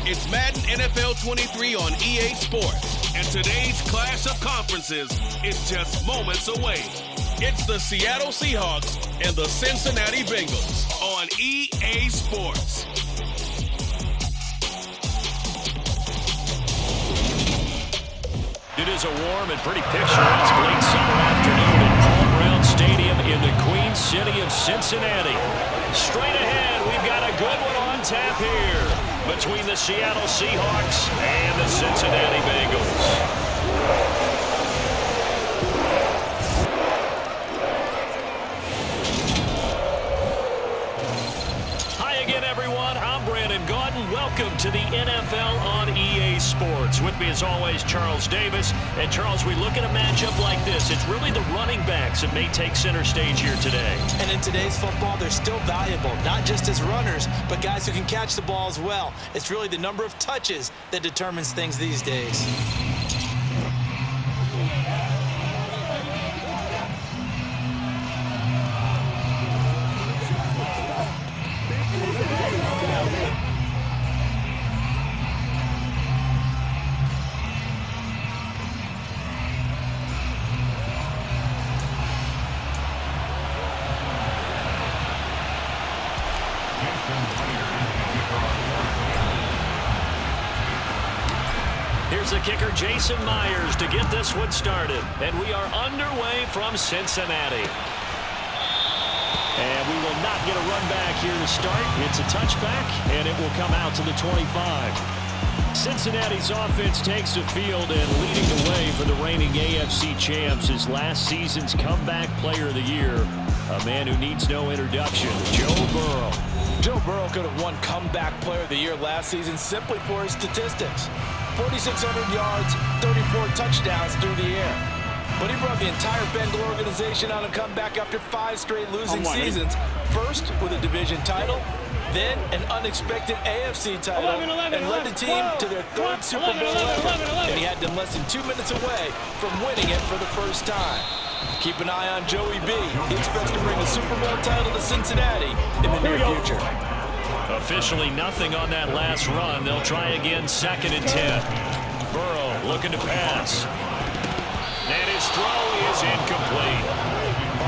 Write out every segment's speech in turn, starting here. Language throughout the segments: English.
It's Madden NFL 23 on EA Sports, and today's clash of conferences is just moments away. It's the Seattle Seahawks and the Cincinnati Bengals on EA Sports. It is a warm and pretty picturesque late summer afternoon at Paul Brown Stadium in the Queen City of Cincinnati. Straight ahead, we've got a good one on tap here between the Seattle Seahawks and the Cincinnati Bengals. Welcome to the NFL on EA Sports. With me as always, Charles Davis. And Charles, we look at a matchup like this. It's really the running backs that may take center stage here today. And in today's football, they're still valuable, not just as runners, but guys who can catch the ball as well. It's really the number of touches that determines things these days. Here's the kicker, Jason Myers, to get this one started. And we are underway from Cincinnati. And we will not get a run back here to start. It's a touchback, and it will come out to the 25. Cincinnati's offense takes the field, and leading the way for the reigning AFC champs is last season's comeback player of the year, a man who needs no introduction, Joe Burrow. Joe Burrow could have won comeback player of the year last season simply for his statistics. 4,600 yards, 34 touchdowns through the air. But he brought the entire Bengal organization on a comeback after 5 straight losing seasons. First with a division title, then an unexpected AFC title, and led the team to their 3rd Super Bowl ever. And he had them less than 2 minutes away from winning it for the first time. Keep an eye on Joey B. He expects to bring a Super Bowl title to Cincinnati in the near future. Officially nothing on that last run. They'll try again, 2nd and 10. Burrow looking to pass. And his throw is incomplete.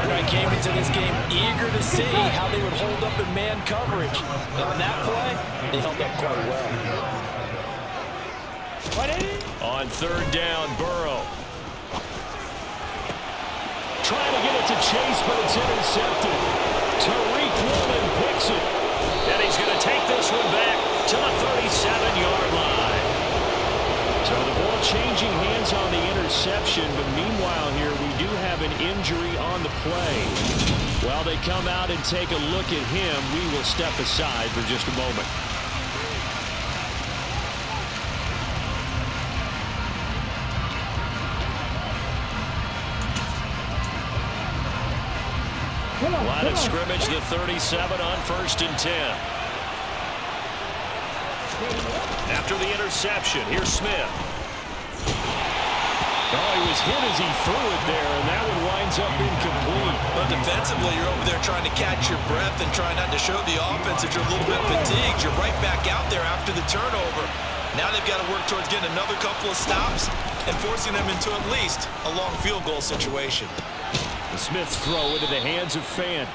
I came into this game eager to see how they would hold up in man coverage. And on that play, they held up quite well. On 3rd down, Burrow. Trying to get it to Chase, but it's intercepted. Tariq Woolen picks it. And he's going to take this one back to the 37-yard line. So the ball changing hands on the interception, but meanwhile here we do have an injury on the play. While they come out and take a look at him, we will step aside for just a moment. Line of scrimmage, the 37 on 1st and 10. After the interception, here's Smith. Oh, he was hit as he threw it there, and that one winds up incomplete. But defensively, you're over there trying to catch your breath and trying not to show the offense that you're a little bit fatigued. You're right back out there after the turnover. Now they've got to work towards getting another couple of stops and forcing them into at least a long field goal situation. Smith's throw into the hands of Fant.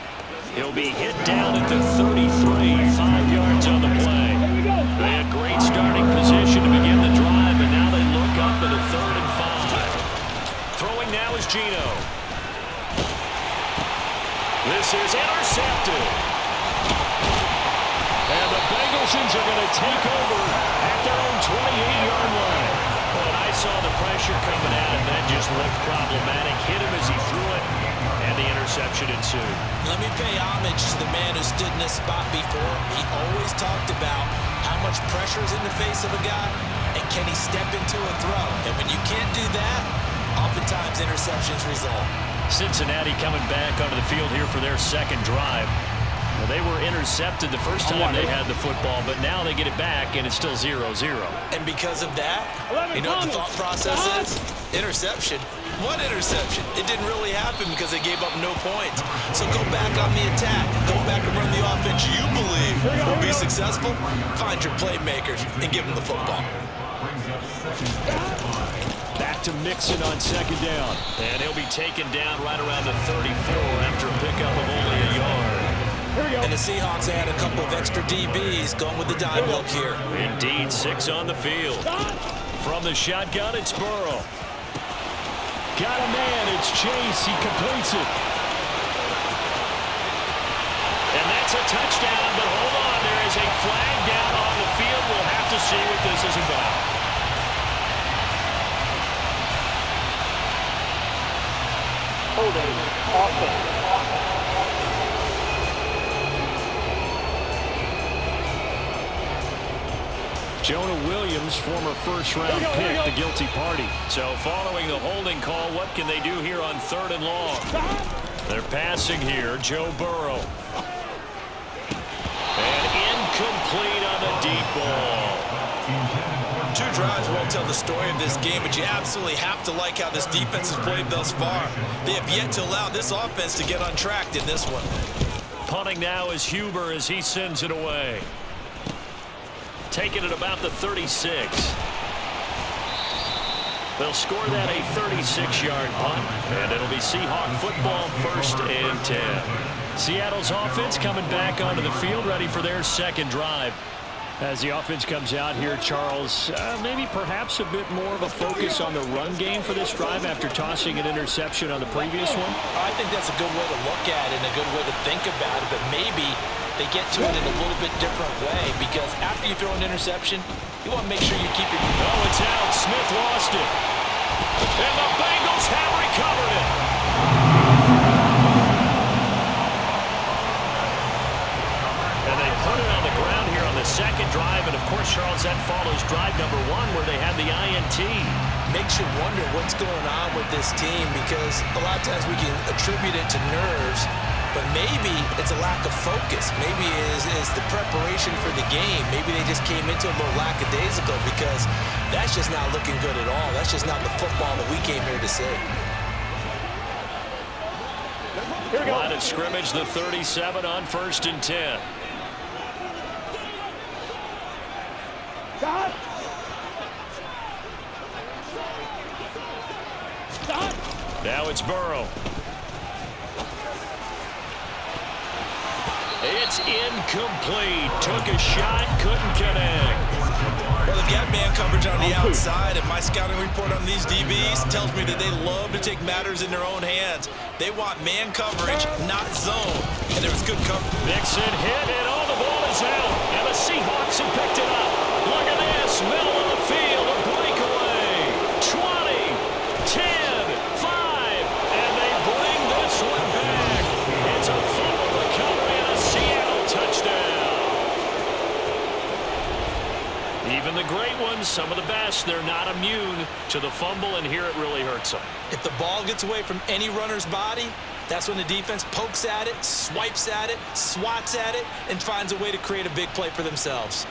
He'll be hit down at the 33, 5 yards on the play. They had great starting position to begin the drive, and now they look up at a 3rd and 5. Throwing now is Geno. This is intercepted. And the Bengals are going to take over at their own 28-yard line. Well, I saw the pressure coming at him. That just looked problematic. Hit him as he threw it, and the interception ensued. Let me pay homage to the man who stood in this spot before. He always talked about how much pressure is in the face of a guy, and can he step into a throw. And when you can't do that, oftentimes interceptions result. Cincinnati coming back onto the field here for their 2nd drive. Well, they were intercepted the first time they had the football, but now they get it back, and it's still 0-0. And because of that, you know what the thought process is? Interception. What interception? It didn't really happen because they gave up no points. So go back on the attack. Go back and run the offense you believe will be successful. Find your playmakers and give them the football. Back to Mixon on second down. And he'll be taken down right around the 34 after a pickup of only a yard. And the Seahawks had a couple of extra DBs going with the dime look here. Indeed, 6 on the field. From the shotgun, it's Burrow. Got a man, it's Chase. He completes it. And that's a touchdown, but hold on. There is a flag down on the field. We'll have to see what this is about. Holding offense. Jonah Williams, former first-round pick, the guilty party. So following the holding call, what can they do here on 3rd and long? They're passing here, Joe Burrow. And incomplete on the deep ball. 2 drives won't tell the story of this game, but you absolutely have to like how this defense has played thus far. They have yet to allow this offense to get untracked in this one. Punting now is Huber as he sends it away. Taking it about the 36. They'll score that a 36-yard punt, and it'll be Seahawk football 1st and 10. Seattle's offense coming back onto the field, ready for their second drive. As the offense comes out here, Charles, maybe perhaps a bit more of a focus on the run game for this drive after tossing an interception on the previous one? I think that's a good way to look at it and a good way to think about it, but maybe they get to it in a little bit different way because after you throw an interception, you want to make sure you keep your... Oh, it's out. Smith lost it. And the Bengals have recovered it. And they put it on the ground here on the second drive. And, of course, Charles, that follows drive number 1 where they had the INT. Makes you wonder what's going on with this team because a lot of times we can attribute it to nerves, but maybe it's a lack of focus. Maybe it's the preparation for the game. Maybe they just came into it a little lackadaisical because that's just not looking good at all. That's just not the football that we came here to see. Line of scrimmage, the 37 on 1st and 10. Now it's Burrow. It's incomplete. Took a shot, couldn't connect. Well, they've got man coverage on the outside, and my scouting report on these DBs tells me that they love to take matters in their own hands. They want man coverage, not zone. And there was good coverage. Mixon hit, and all the ball is out. And the Seahawks have picked it up. Look at this. Middle of the field, a breakaway. 20, 10, 5, and they bring this one back. It's a fumble recovery and a Seattle touchdown. Even the great ones, some of the best, they're not immune to the fumble, and here it really hurts them. If the ball gets away from any runner's body, that's when the defense pokes at it, swipes at it, swats at it, and finds a way to create a big play for themselves.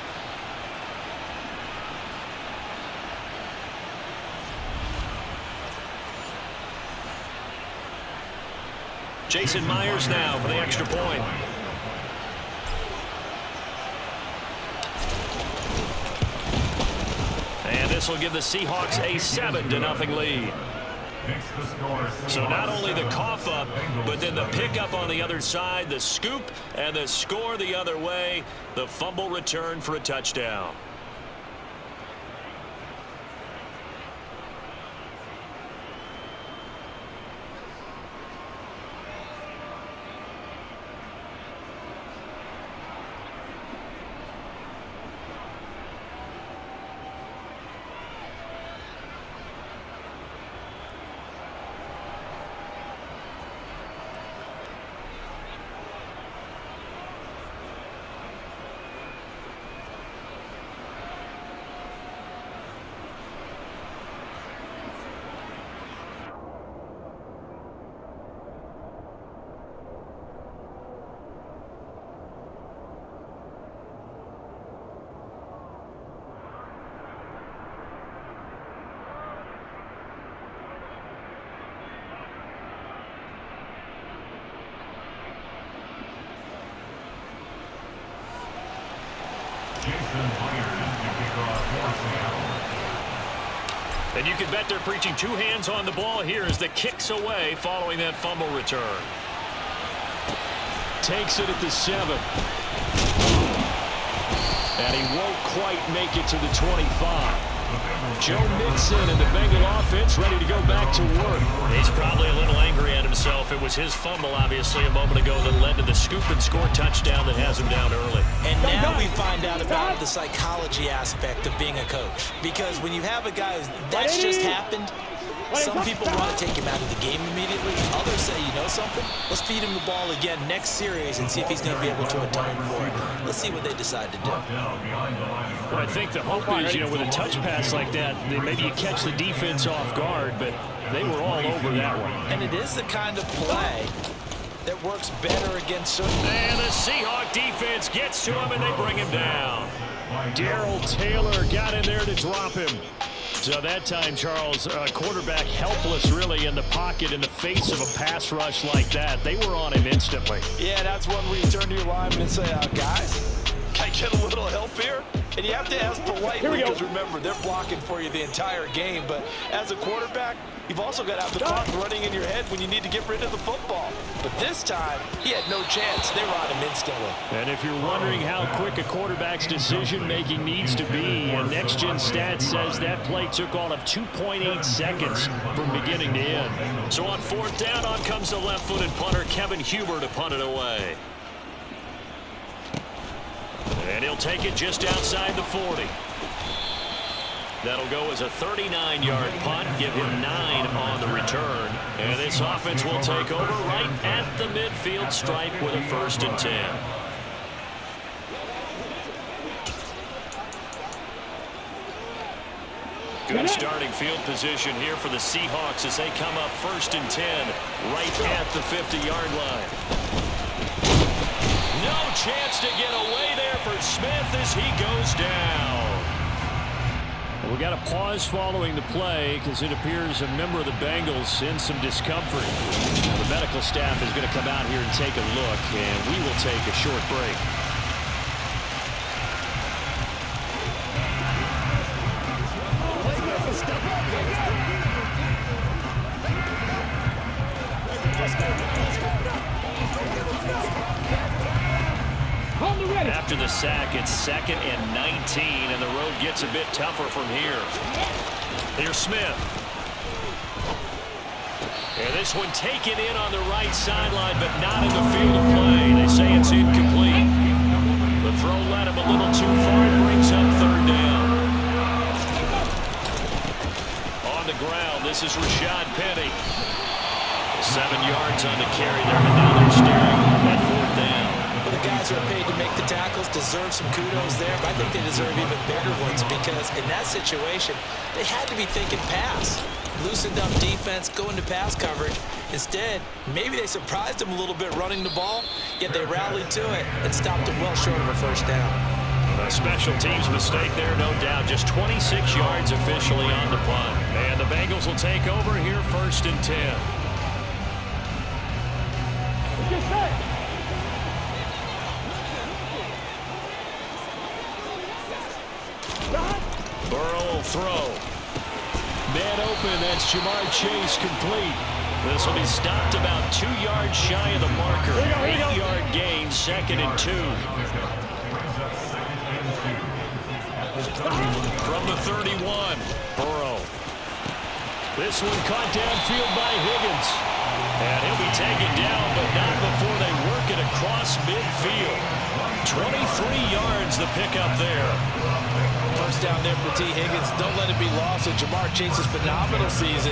Jason Myers now for the extra point. And this will give the Seahawks a 7-0 lead. So not only the cough up, but then the pickup on the other side, the scoop, and the score the other way. The fumble return for a touchdown. And you can bet they're preaching two hands on the ball here as the kick's away following that fumble return. Takes it at the 7. And he won't quite make it to the 25. Joe Mixon and the Bengal offense ready to go back to work. He's probably a little angry at himself. It was his fumble, obviously, a moment ago that led to the scoop and score touchdown that has him down early. And now we find out about the psychology aspect of being a coach. Because when you have a guy that's just happened, some people want to take him out of the game immediately. Others say, you know something? Let's feed him the ball again next series and see if he's going to be able to atone for it. Let's see what they decide to do. Well, I think the hope is, with a touch pass like that, maybe you catch the defense off guard, but they were all over that one. And it is the kind of play that works better against certain. And the Seahawks defense gets to him, and they bring him down. Darrell Taylor got in there to drop him. So that time, Charles, quarterback helpless really in the pocket in the face of a pass rush like that. They were on him instantly. Yeah, that's one where you turn to your lineman and say, guys, can I get a little help here? And you have to ask politely because, remember, they're blocking for you the entire game. But as a quarterback, you've also got to have the clock running in your head when you need to get rid of the football. But this time, he had no chance. They were on him instantly. And if you're wondering how quick a quarterback's decision-making needs to be, Next Gen Stats says that play took all of 2.8 seconds from beginning to end. So on fourth down, on comes the left-footed punter, Kevin Huber, to punt it away. And he'll take it just outside the 40. That'll go as a 39-yard punt, give him 9 on the return. And this offense will take over right at the midfield stripe with a 1st and 10. Good starting field position here for the Seahawks as they come up 1st and 10 right at the 50-yard line. No chance to get away there for Smith as he goes down. We got a pause following the play because it appears a member of the Bengals in some discomfort. Now, the medical staff is going to come out here and take a look, and we will take a short break. After the sack, it's 2nd and 19, and the road gets a bit tougher from here. Here's Smith. And this one taken in on the right sideline, but not in the field of play. They say it's incomplete. The throw led him a little too far. It brings up 3rd down. On the ground, this is Rashad Penny. 7 yards on the carry there, but now they're staring at 4th down. Well, the guys who are paid to make the tackles deserve some kudos there, but I think they deserve even bigger ones because in that situation, they had to be thinking pass. Loosened up defense, going to pass coverage. Instead, maybe they surprised them a little bit running the ball, yet they rallied to it and stopped them well short of a 1st down. A special teams mistake there, no doubt. Just 26 yards officially on the punt. And the Bengals will take over here 1st and 10. Burrow will throw. Man open, that's Jamar Chase complete. This will be stopped about 2 yards shy of the marker. 8-yard gain, 2nd and 2. From the 31, Burrow. This one caught downfield by Higgins. And he'll be taken down, but not before they work it across midfield. 23 yards the pickup there. 1st down there for T. Higgins. Don't let it be lost in Jamar Chase's phenomenal season.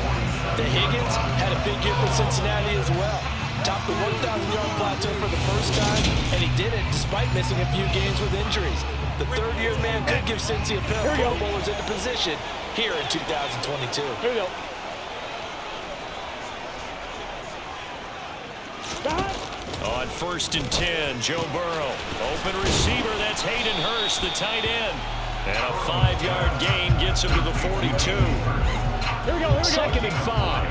The Higgins had a big year for Cincinnati as well. Topped the 1,000-yard plateau for the 1st time, and he did it despite missing a few games with injuries. The 3rd-year man could give Cincy a pair of Pro Bowlers in the position here in 2022. Here we go. On 1st and 10, Joe Burrow. Open receiver, that's Hayden Hurst, the tight end. And a 5-yard gain gets him to the 42. Here we go. 2nd and 5.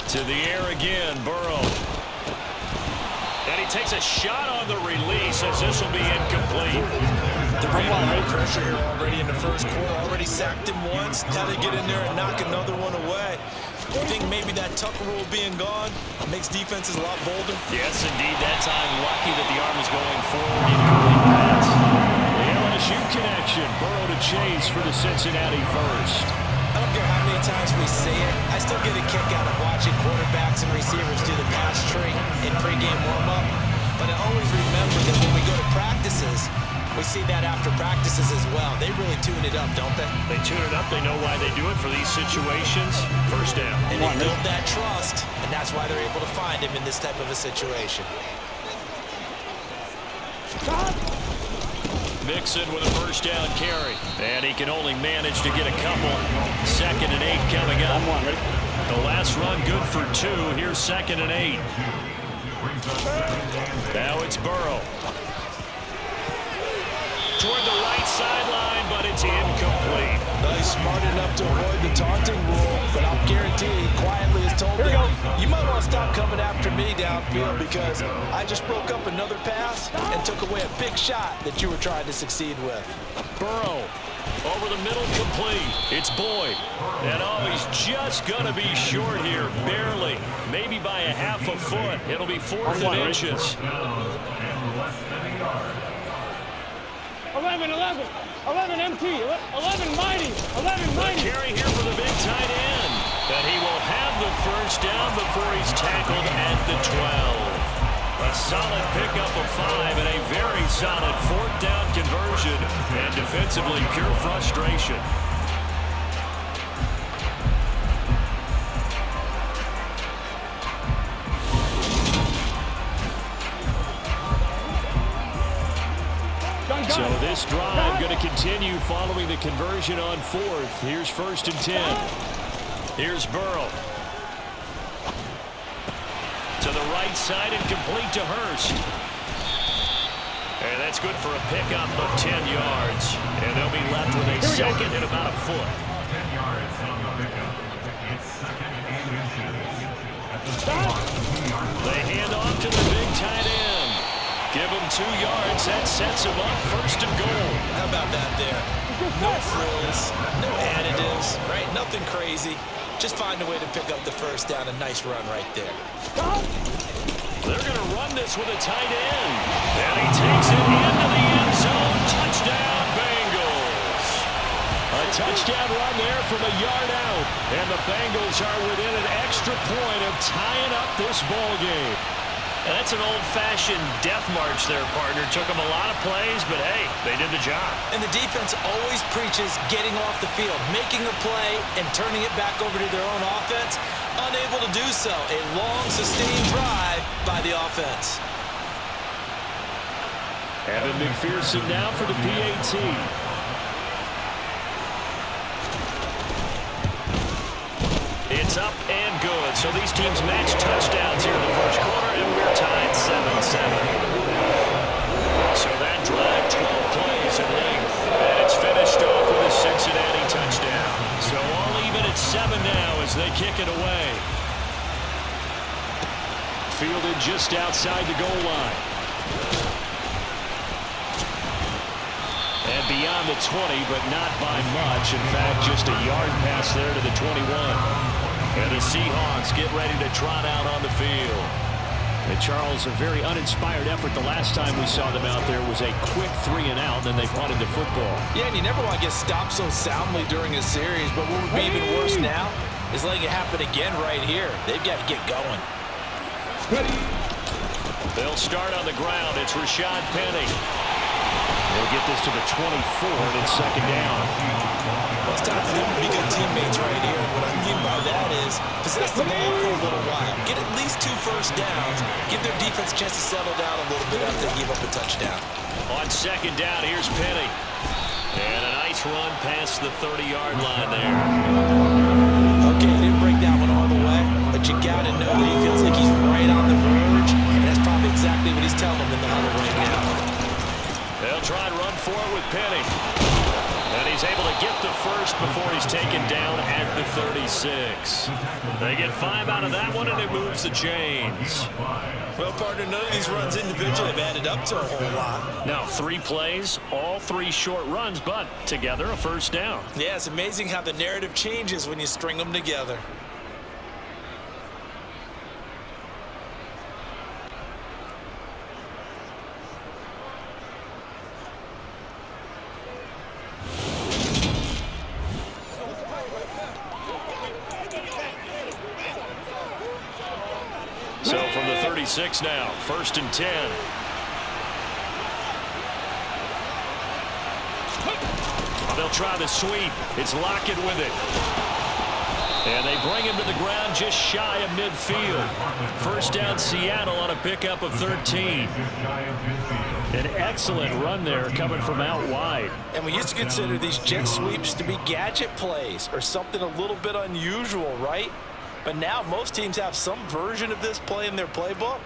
To the air again, Burrow. And he takes a shot on the release as this will be incomplete. They're bringing a lot of pressure here already in the first quarter. Already sacked him once. Now they get in there and knock another one away. You think maybe that Tucker rule being gone makes defenses a lot bolder? Yes, indeed. That time, lucky that the arm was going forward. Incomplete pass. The LSU connection. Burrow to Chase for the Cincinnati first. I don't care how many times we say it, I still get a kick out of watching quarterbacks and receivers do the pass tree in pregame warm-up. But I always remember that when we go to practices, we see that after practices as well. They really tune it up, don't they? They tune it up. They know why they do it for these situations. First down. And they build that trust, and that's why they're able to find him in this type of a situation. Mixon with a first down carry. And he can only manage to get a couple. 2nd and 8 coming up. The last run good for 2. Here's 2nd and 8. Now it's Burrow. Toward the right sideline, but it's incomplete. He's smart enough to avoid the taunting rule, but I'll guarantee he quietly has told them, you might want to stop coming after me downfield because I just broke up another pass and took away a big shot that you were trying to succeed with. Burrow over the middle, complete. It's Boyd. And he's just going to be short here, barely. Maybe by a half a foot. It'll be 4th and inches. 11 MT, 11 mighty, 11 mighty. Carry here for the big tight end. And he will have the first down before he's tackled at the 12. A solid pickup of 5 and a very solid 4th down conversion. And defensively, pure frustration. So this drive going to continue following the conversion on 4th. Here's 1st and 10. Here's Burrow. To the right side and complete to Hurst. And that's good for a pickup of 10 yards. And they'll be left with a 2nd and about a foot. They hand off to the big tight end. Give him 2 yards. That sets him up 1st and goal. How about that there? No frills, no additives, right? Nothing crazy. Just find a way to pick up the first down. A nice run right there. They're going to run this with a tight end. And he takes it into the end zone. Touchdown, Bengals. A touchdown run there from a yard out. And the Bengals are within an extra point of tying up this ball game. And that's an old-fashioned death march there, partner. Took them a lot of plays, but hey, they did the job. And the defense always preaches getting off the field, making a play, and turning it back over to their own offense. Unable to do so. A long, sustained drive by the offense. Evan McPherson now for the PAT. It's up and good. So these teams match touchdowns here in the first quarter, and we're tied 7-7. So that drive, 12 plays in length, and it's finished off with a Cincinnati touchdown. So all even at 7 now as they kick it away. Fielded just outside the goal line. And beyond the 20, but not by much. In fact, just a yard pass there to the 21. And the Seahawks get ready to trot out on the field. And Charles, a very uninspired effort. The last time we saw them out there was a quick 3 and out, then they punted the football. Yeah, and you never want to get stopped so soundly during a series, but what would be even worse now is letting it happen again right here. They've got to get going. They'll start on the ground. It's Rashad Penny. They'll get this to the 24, and it's 2nd down. Well, it's time for them to be good teammates right here. What I mean by that is possess the ball for a little while. Get at least 2 first downs. Give their defense a chance to settle down a little bit after they give up a touchdown. On 2nd down, here's Penny. And a nice run past the 30-yard line there. Okay, he didn't break that one all the way, but you got to know that he feels like he's right on the verge, and that's probably exactly what he's telling them in the huddle right now. They'll try and run for it with Penny. And he's able to get the first before he's taken down at the 36. They get 5 out of that one, and it moves the chains. Well, partner, none of these runs individually have added up to a whole lot. Now, 3 plays, all 3 short runs, but together a first down. Yeah, it's amazing how the narrative changes when you string them together. So from the 36 now, 1st and 10. They'll try the sweep. It's Lockett with it. And they bring him to the ground just shy of midfield. First down Seattle on a pickup of 13. An excellent run there coming from out wide. And we used to consider these jet sweeps to be gadget plays or something a little bit unusual, right? But now most teams have some version of this play in their playbook.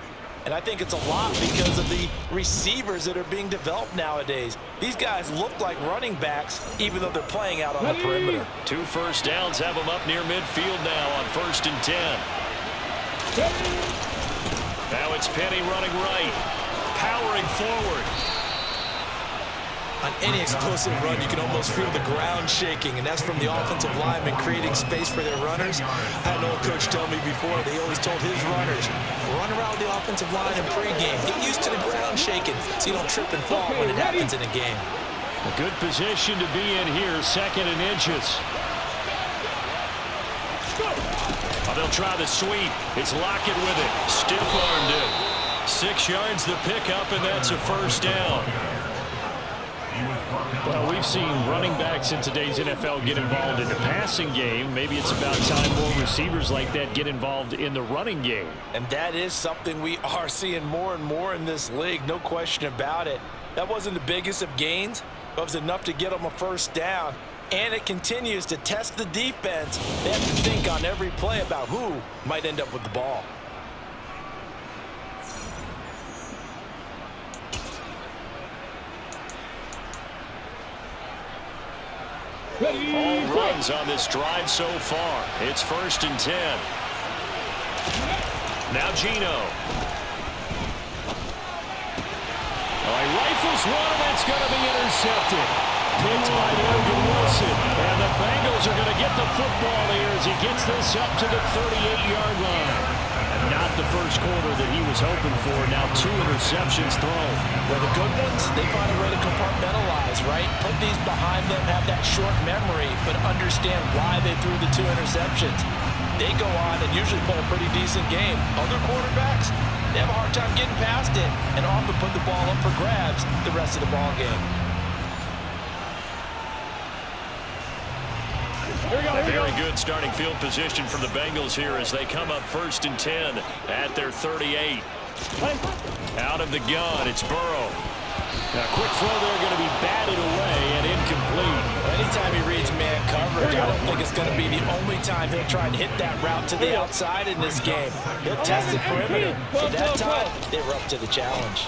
And I think it's a lot because of the receivers that are being developed nowadays. These guys look like running backs even though they're playing out on the perimeter. 2 first downs have them up near midfield now on 1st and 10. Now it's Penny running right, powering forward. On any explosive run, you can almost feel the ground shaking, and that's from the offensive linemen creating space for their runners. I had an old coach tell me before, they always told his runners, run around the offensive line in pregame. Get used to the ground shaking so you don't trip and fall when it happens in a game. A good position to be in here, 2nd and inches. Oh, they'll try the sweep. It's Lockett with it. Stiff-armed it. 6 yards the pickup, and that's a first down. Well, we've seen running backs in today's NFL get involved in the passing game. Maybe it's about time more receivers like that get involved in the running game. And that is something we are seeing more and more in this league, no question about it. That wasn't the biggest of gains, but it was enough to get them a first down. And it continues to test the defense. They have to think on every play about who might end up with the ball. All runs on this drive so far. It's 1st and 10. Now Geno. Oh, he rifles one, and it's going to be intercepted. Picked by Logan Wilson. And the Bengals are going to get the football here as he gets this up to the 38-yard line. And not the first quarter that he was hoping for. Now 2 interceptions thrown. Well, the good ones, they find a way to compartmentalize, right? Put these behind them, have that short memory, but understand why they threw the 2 interceptions. They go on and usually play a pretty decent game. Other quarterbacks, they have a hard time getting past it and often put the ball up for grabs the rest of the ball game. A very good starting field position for the Bengals here as they come up 1st and 10 at their 38. Out of the gun, it's Burrow. Now, quick throw there, going to be batted away and incomplete. Anytime he reads man coverage, I don't think it's going to be the only time he'll try and hit that route to the outside in this game. He'll test the perimeter, but that time, they were up to the challenge.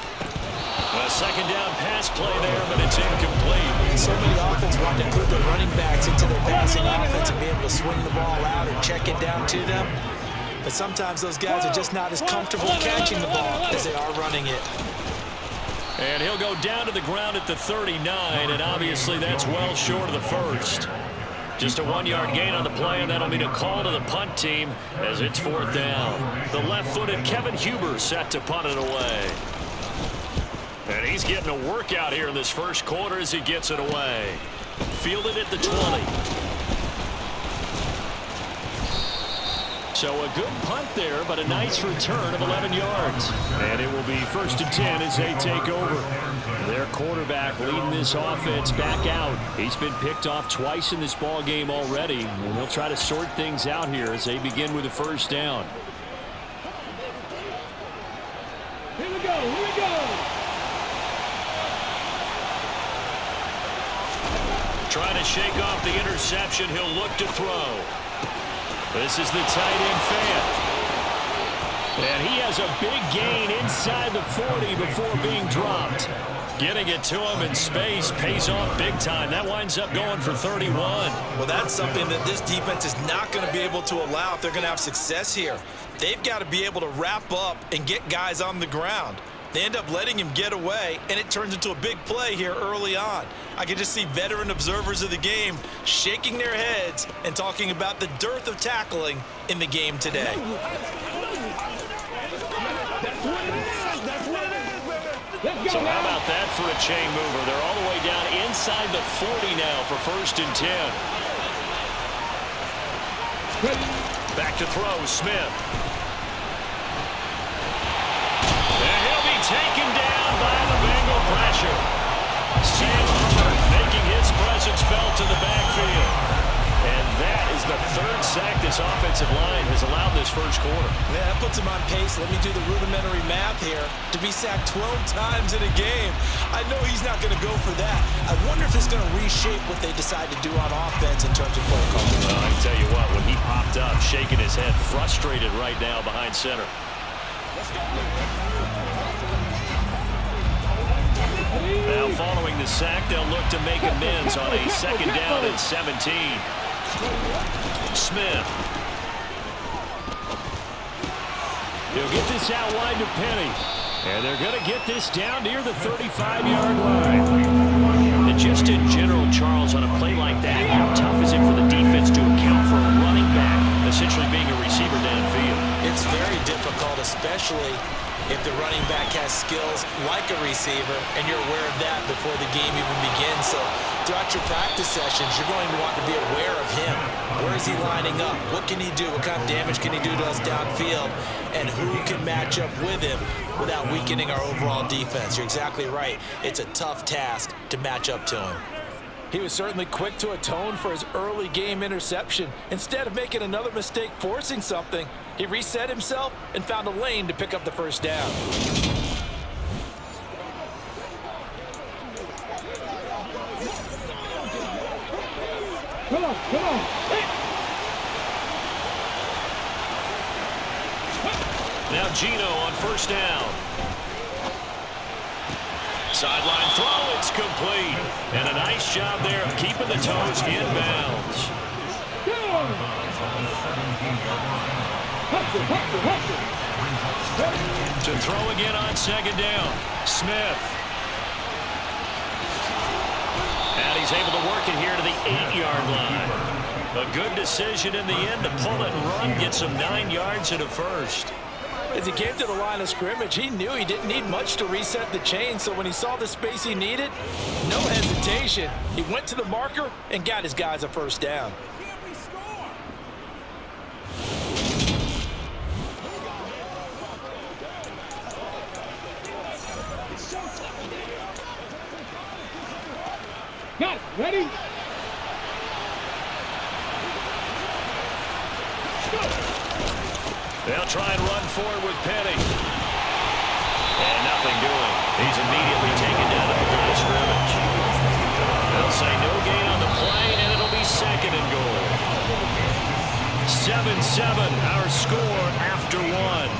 A 2nd down pass play there, but it's incomplete. So many offenses want to include their running backs into their passing offense and be able to swing the ball out or check it down to them. But sometimes those guys are just not as comfortable catching the ball as they are running it. And he'll go down to the ground at the 39, and obviously that's well short of the first. Just a 1-yard gain on the play, and that'll be a call to the punt team as it's 4th down. The left-footed Kevin Huber set to punt it away. And he's getting a workout here in this first quarter as he gets it away. Fielded at the 20. So a good punt there, but a nice return of 11 yards. And it will be 1st and 10 as they take over. Their quarterback leading this offense back out. He's been picked off twice in this ball game already. And they'll try to sort things out here as they begin with a first down. Here we go, here we go. Trying to shake off the interception. He'll look to throw. This is the tight end fan. And he has a big gain inside the 40 before being dropped. Getting it to him in space pays off big time. That winds up going for 31. Well, that's something that this defense is not going to be able to allow if they're going to have success here. They've got to be able to wrap up and get guys on the ground. They end up letting him get away, and it turns into a big play here early on. I can just see veteran observers of the game shaking their heads and talking about the dearth of tackling in the game today. So how about that for a chain mover? They're all the way down inside the 40 now for 1st and 10. Back to throw, Smith. And he'll be taken down by the Bengal pressure. Sam Hubbard making his presence felt in the backfield. And that is the 3rd sack this offensive line has allowed this first quarter. Yeah, that puts him on pace. Let me do the rudimentary math here. To be sacked 12 times in a game, I know he's not going to go for that. I wonder if it's going to reshape what they decide to do on offense in terms of play calling. Well, I can tell you what, when he popped up, shaking his head, frustrated right now behind center. Now following the sack, they'll look to make amends on a 2nd down and 17. Smith. He'll get this out wide to Penny. And they're going to get this down near the 35-yard line. And just in general, Charles, on a play like that, how tough is it for the defense to account for a running back essentially being a receiver downfield? It's very difficult, especially if the running back has skills like a receiver, and you're aware of that before the game even begins. So throughout your practice sessions, you're going to want to be aware of him. Where is he lining up? What can he do? What kind of damage can he do to us downfield? And who can match up with him without weakening our overall defense? You're exactly right. It's a tough task to match up to him. He was certainly quick to atone for his early game interception. Instead of making another mistake forcing something, he reset himself and found a lane to pick up the 1st down. Come on. Now Geno on 1st down. Sideline throw, it's complete. And a nice job there of keeping the toes in bounds. To throw again on 2nd down. Smith. And he's able to work it here to the 8-yard line. A good decision in the end to pull it and run, get some 9 yards and a 1st. As he came to the line of scrimmage, he knew he didn't need much to reset the chain, so when he saw the space he needed, no hesitation. He went to the marker and got his guys a 1st down. Got it. Ready? They'll try and run forward with Penny. And nothing doing. He's immediately taken down at the line of scrimmage. They'll say no gain on the play, and it'll be 2nd and goal. 7-7, our score after 1.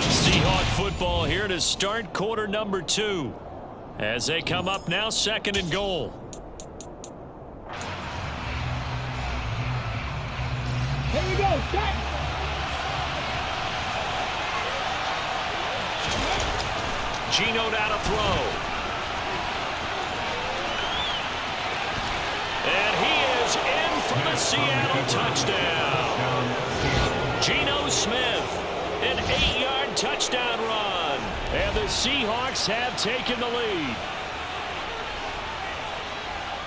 Seahawk football here to start quarter number 2. As they come up now, 2nd and goal. Here we go. Set. Geno down to throw. And he is in for the Seattle touchdown. Geno Smith, an 8-yard touchdown run. And the Seahawks have taken the lead.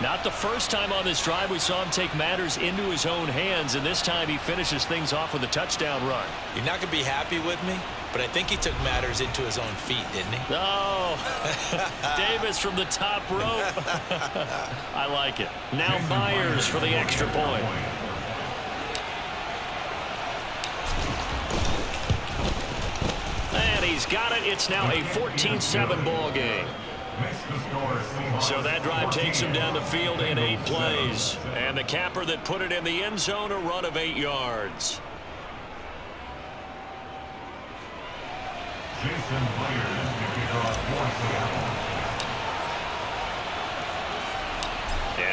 Not the first time on this drive we saw him take matters into his own hands, and this time he finishes things off with a touchdown run. You're not going to be happy with me, but I think he took matters into his own feet, didn't he? Oh, Davis from the top rope. I like it. Now Myers for the extra point. And he's got it. It's now a 14-7 ball game. So that drive takes him down the field in 8 plays. And the capper that put it in the end zone, a run of 8 yards. And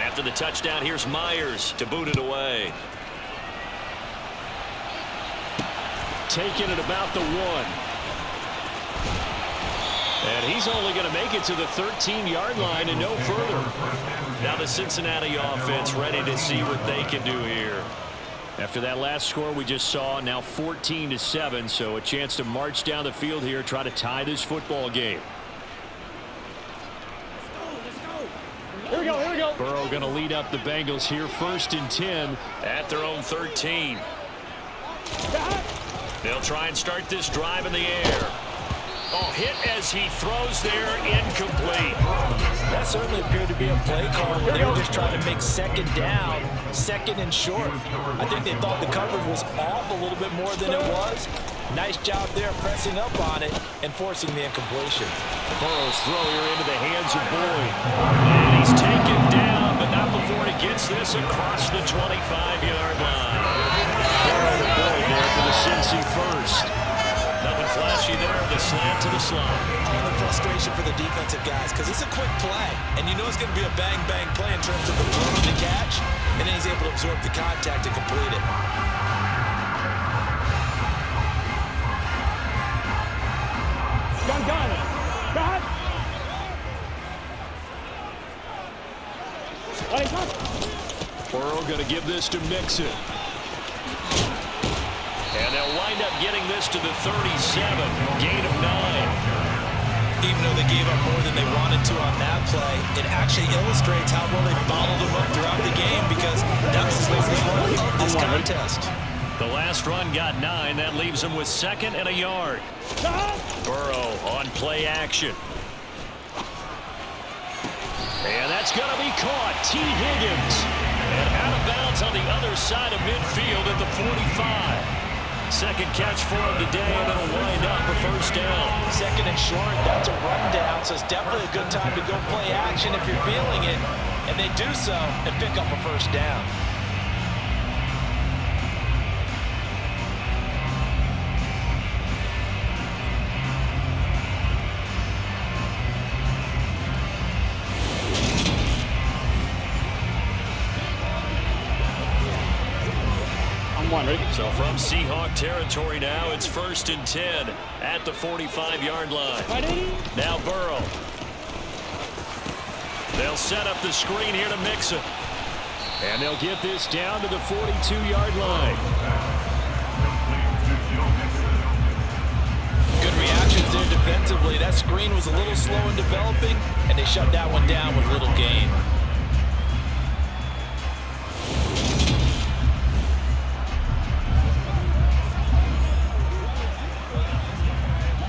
after the touchdown, here's Myers to boot it away. Taking it about the 1. And he's only going to make it to the 13-yard line and no further. Now the Cincinnati offense ready to see what they can do here. After that last score we just saw, now 14-7, so a chance to march down the field here, try to tie this football game. Here we go, here we go. Burrow going to lead up the Bengals here, 1st and 10 at their own 13. They'll try and start this drive in the air. Oh, hit as he throws there, incomplete. That certainly appeared to be a play call where they were just trying to make 2nd down, 2nd and short. I think they thought the coverage was off a little bit more than it was. Nice job there pressing up on it and forcing the incompletion. Burrow's throw here into the hands of Boyd. And he's taken down, but not before he gets this across the 25-yard line. Burrow to Boyd there for the Cincy first. Nothing flashy there, the slant to the slot. The frustration for the defensive guys, because it's a quick play, and you know it's going to be a bang-bang play in terms of the throw and the catch, and then he's able to absorb the contact and complete it. Gun. Got. Burrow going to give this to Mixon. And they'll wind up getting this to the 37, gain of 9. Even though they gave up more than they wanted to on that play, it actually illustrates how well they bottled them up throughout the game, because that was the slowest run of this contest. The last run got 9. That leaves them with 2nd and a yard. Burrow on play action. And that's going to be caught. T. Higgins. And out of bounds on the other side of midfield at the 45. 2nd catch for him today, and it'll wind up a 1st down. 2nd and short, that's a rundown, so it's definitely a good time to go play action if you're feeling it. And they do so and pick up a 1st down. So from Seahawk territory now, it's 1st and 10 at the 45-yard line. Now Burrow. They'll set up the screen here to Mixon. And they'll get this down to the 42-yard line. Good reactions there defensively. That screen was a little slow in developing, and they shut that one down with little gain.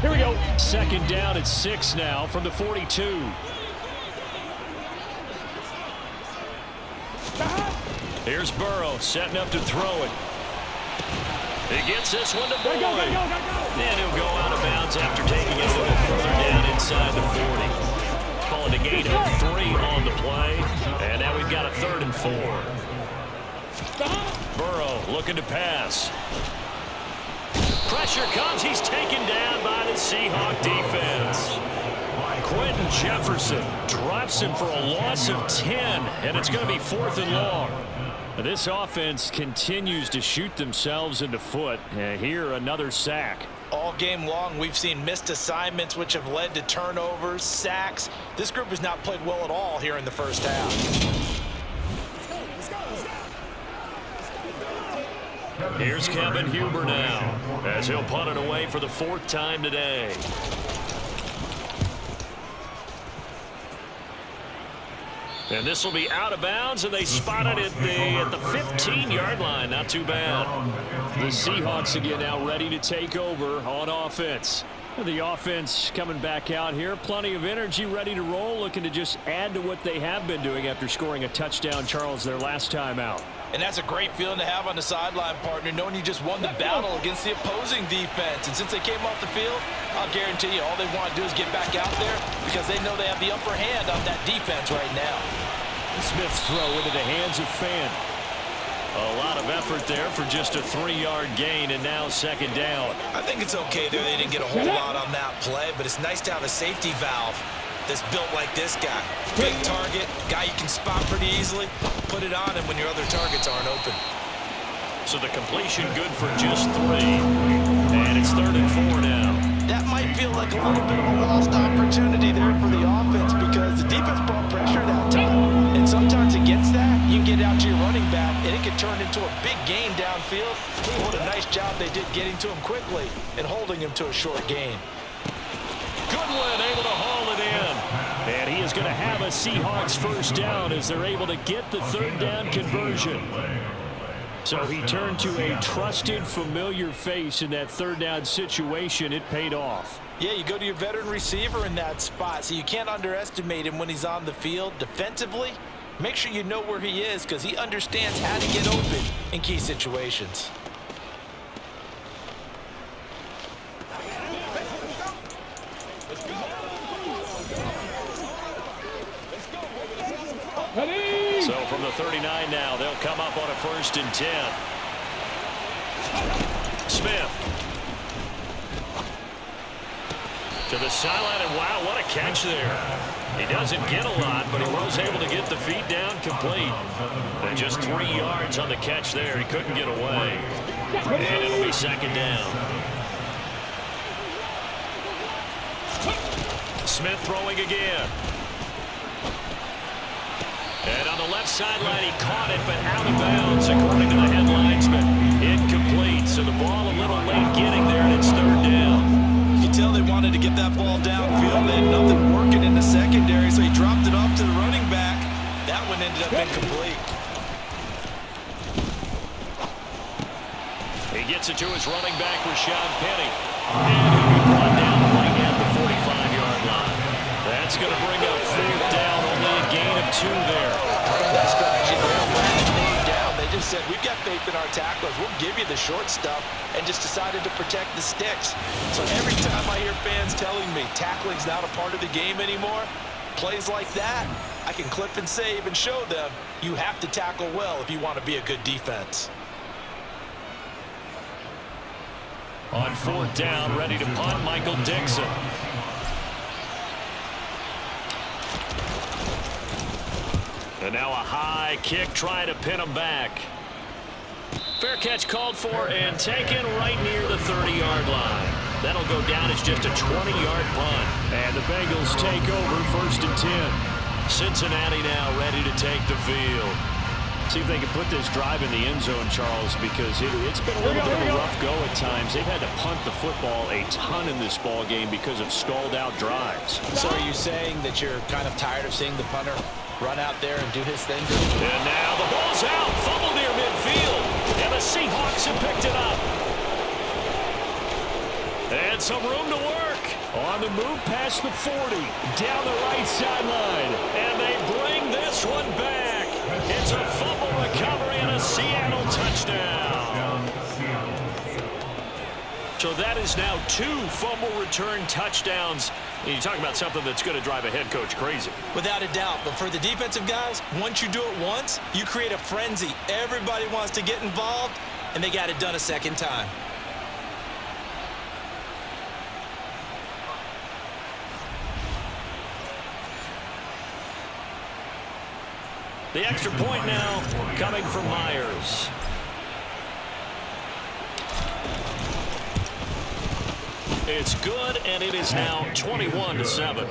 Here we go. 2nd down at 6 now from the 42. Here's Burrow setting up to throw it. He gets this one to Boyd. And he'll go out of bounds after taking it a little further down inside the 40. Calling a gain of 3 on the play. And now we've got a 3rd and 4. Burrow looking to pass. Pressure comes. He's taken down by the Seahawk defense. Quentin Jefferson drops him for a loss of 10, and it's going to be 4th and long. This offense continues to shoot themselves in the foot. Here, another sack. All game long, we've seen missed assignments, which have led to turnovers, sacks. This group has not played well at all here in the 1st half. Here's Kevin Huber now, as he'll punt it away for the 4th time today. And this will be out of bounds, and they spot it at the 15-yard line. Not too bad. The Seahawks again now ready to take over on offense. The offense coming back out here. Plenty of energy, ready to roll, looking to just add to what they have been doing after scoring a touchdown, Charles, their last time out. And that's a great feeling to have on the sideline, partner, knowing you just won the battle against the opposing defense. And since they came off the field, I'll guarantee you all they want to do is get back out there, because they know they have the upper hand on that defense right now. Smith's throw into the hands of Fan. A lot of effort there for just a 3-yard gain, and now second down. I think it's okay there. They didn't get a whole lot on that play, but it's nice to have a safety valve that's built like this guy. Big target, guy you can spot pretty easily. Put it on him when your other targets aren't open. So the completion good for just 3. And it's 3rd and 4 now. That might feel like a little bit of a lost opportunity there for the offense because the defense brought pressure that time. And sometimes against that, you can get out to your running back, and it can turn into a big gain downfield. What a nice job they did getting to him quickly and holding him to a short gain. Goodwin able to haul it in. And he is going to have a Seahawks first down as they're able to get the 3rd down conversion. So he turned to a trusted, familiar face in that 3rd down situation. It paid off. Yeah, you go to your veteran receiver in that spot, so you can't underestimate him when he's on the field. Defensively, make sure you know where he is because he understands how to get open in key situations. So from the 39 now, they'll come up on a 1st and 10. Smith. To the sideline, and wow, what a catch there. He doesn't get a lot, but he was able to get the feet down complete. And just 3 yards on the catch there. He couldn't get away. And it'll be 2nd down. Smith throwing again. And on the left sideline, he caught it, but out of bounds, according to the head linesman. Incomplete, so the ball a little late getting there, and it's 3rd down. You can tell they wanted to get that ball downfield. They had nothing working in the secondary, so he dropped it off to the running back. That one ended up incomplete. He gets it to his running back, Rashad Penny. And he'll be brought down right at the 45-yard line. That's going to bring up 4th down, only a gain of 2 there. That strategy there, down. They just said, we've got faith in our tacklers. We'll give you the short stuff, and just decided to protect the sticks. So every time I hear fans telling me tackling's not a part of the game anymore, plays like that, I can clip and save and show them you have to tackle well if you want to be a good defense. On 4th down, ready to punt, Michael Dixon. And now a high kick trying to pin him back. Fair catch called for and taken right near the 30-yard line. That'll go down as just a 20-yard punt. And the Bengals take over 1st and 10. Cincinnati now ready to take the field. See if they can put this drive in the end zone, Charles, because it's been a little bit of a rough go at times. They've had to punt the football a ton in this ball game because of stalled-out drives. So are you saying that you're kind of tired of seeing the punter run out there and do his thing? And now the ball's out. Fumble near midfield. And the Seahawks have picked it up. And some room to work. On the move past the 40. Down the right sideline. And they bring this one back. It's a fumble recovery and a Seattle touchdown. So that is now 2 fumble return touchdowns. You talk about something that's going to drive a head coach crazy. Without a doubt. But for the defensive guys, once you do it once, you create a frenzy. Everybody wants to get involved, and they got it done a second time. The extra point now coming from Myers. It's good, and it is now 21-7.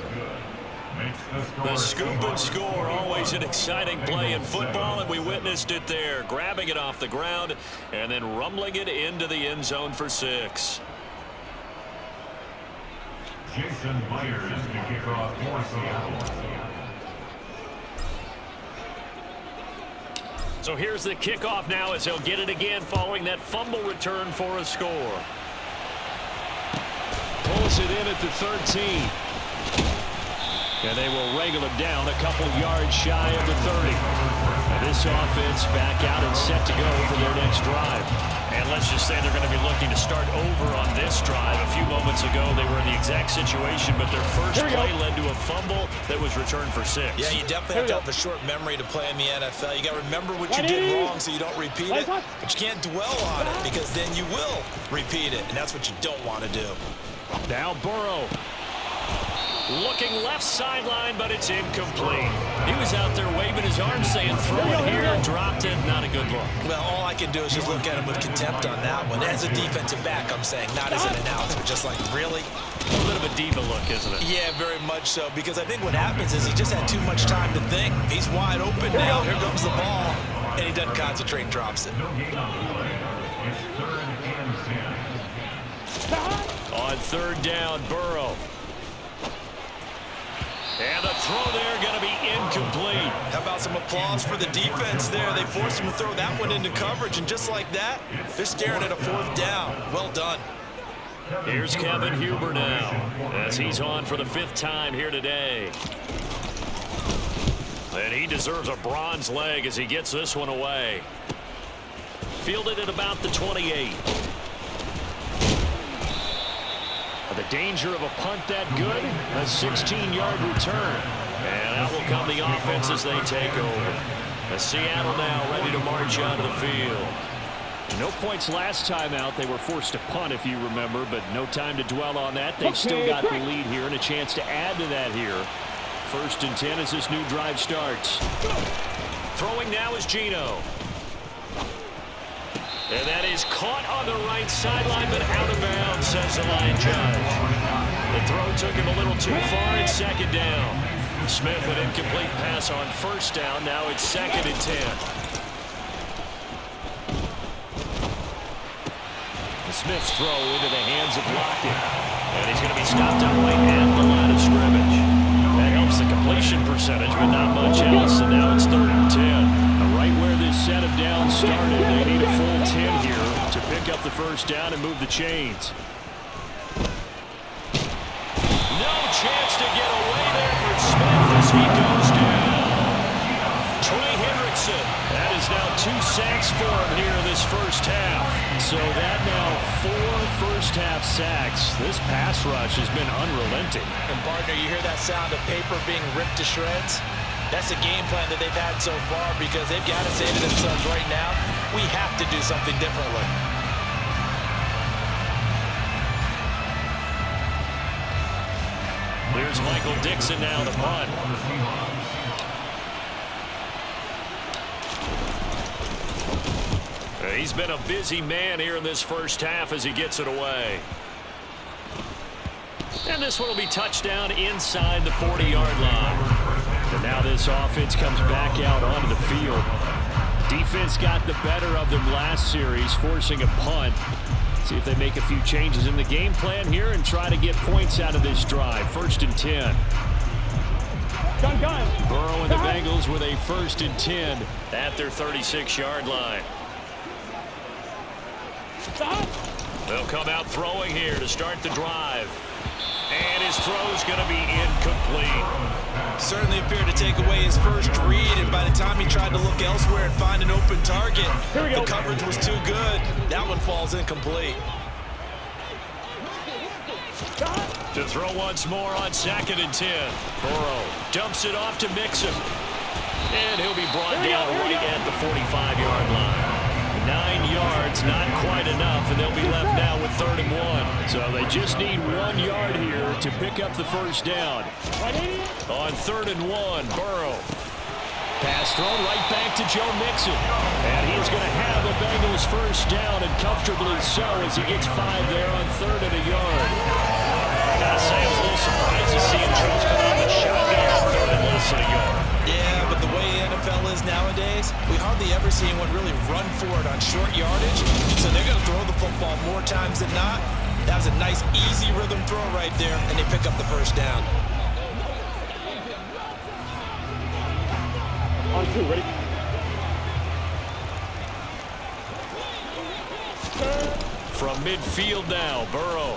The scoop and score, always an exciting play in football, and we witnessed it there, grabbing it off the ground and then rumbling it into the end zone for 6. Jason Myers to kick off for Seattle. So here's the kickoff now as he'll get it again following that fumble return for a score. Pulls it in at the 13. And they will wrangle him down a couple yards shy of the 30. And this offense back out and set to go for their next drive. And let's just say they're going to be looking to start over on this drive. A few moments ago, they were in the exact situation, but their first play led to a fumble that was returned for 6. Yeah, you definitely have to have a short memory to play in the NFL. You got to remember what you did wrong so you don't repeat it, but you can't dwell on it because then you will repeat it, and that's what you don't want to do. Now Burrow. Looking left sideline, but it's incomplete. He was out there waving his arms saying throw it here, dropped it, not a good look. Well, all I can do is just look at him with contempt on that one. As a defensive back, I'm saying, not as an announcer. Just like, really? A little bit of a diva look, isn't it? Yeah, very much so, because I think what happens is he just had too much time to think. He's wide open now. Here comes the ball, and he doesn't concentrate and drops it. No gain on the play. It's 3rd and 10. On 3rd down, Burrow. And the throw there going to be incomplete. How about some applause for the defense there? They forced him to throw that one into coverage, and just like that, they're staring at a 4th down. Well done. Here's Kevin Huber now, as he's on for the 5th time here today. And he deserves a bronze leg as he gets this one away. Fielded at about the 28. The danger of a punt that good, a 16-yard return. And out will come the offense as they take over. As Seattle now ready to march onto the field. No points last time out. They were forced to punt, if you remember, but no time to dwell on that. They've still got the lead here and a chance to add to that here. 1st and 10 as this new drive starts. Throwing now is Geno. And that is caught on the right sideline, but out of bounds, says the line judge. The throw took him a little too far at 2nd down. Smith, an incomplete pass on 1st down. Now it's 2nd and 10. Smith's throw into the hands of Lockett. And he's going to be stopped out right at the line of scrimmage. That helps the completion percentage, but not much else. And now it's 3rd and 10. Right where this set of downs started, they need a full 10 here to pick up the 1st down and move the chains. No chance to get away there for Smith as he goes down. Trey Hendrickson, that is now 2 sacks for him here in this 1st half. So that now 4 first-half sacks. This pass rush has been unrelenting. And partner, you hear that sound of paper being ripped to shreds? That's the game plan that they've had so far because they've got to say to themselves right now, we have to do something differently. Here's Michael Dixon now to punt. He's been a busy man here in this 1st half as he gets it away. And this one will be touchdown inside the 40-yard line. And now this offense comes back out onto the field. Defense got the better of them last series, forcing a punt. See if they make a few changes in the game plan here and try to get points out of this drive. 1st and 10. Burrow and the Bengals with a 1st and 10 at their 36-yard line. They'll come out throwing here to start the drive. And his throw's going to be incomplete. Certainly appeared to take away his first read, and by the time he tried to look elsewhere and find an open target, the coverage was too good. That one falls incomplete. To throw once more on 2nd and 10. Burrow dumps it off to Mixon. And he'll be brought down right at the 45-yard line. 9 yards, not quite enough, and they'll be left now with 3rd and 1. So they just need 1 yard here to pick up the 1st down. On 3rd and 1, Burrow. Pass thrown right back to Joe Mixon. And he's going to have the Bengals 1st down, and comfortably so as he gets 5 there on 3rd and a yard. Gotta say, I was a little surprised to see him choose to come out with shotgun on 3rd and less than a yard. Yeah, but the way the NFL is nowadays, we hardly ever see anyone really run for it on short yardage. So they're going to throw the football more times than not. That was a nice, easy rhythm throw right there, and they pick up the 1st down. On 2, ready? From midfield now, Burrow.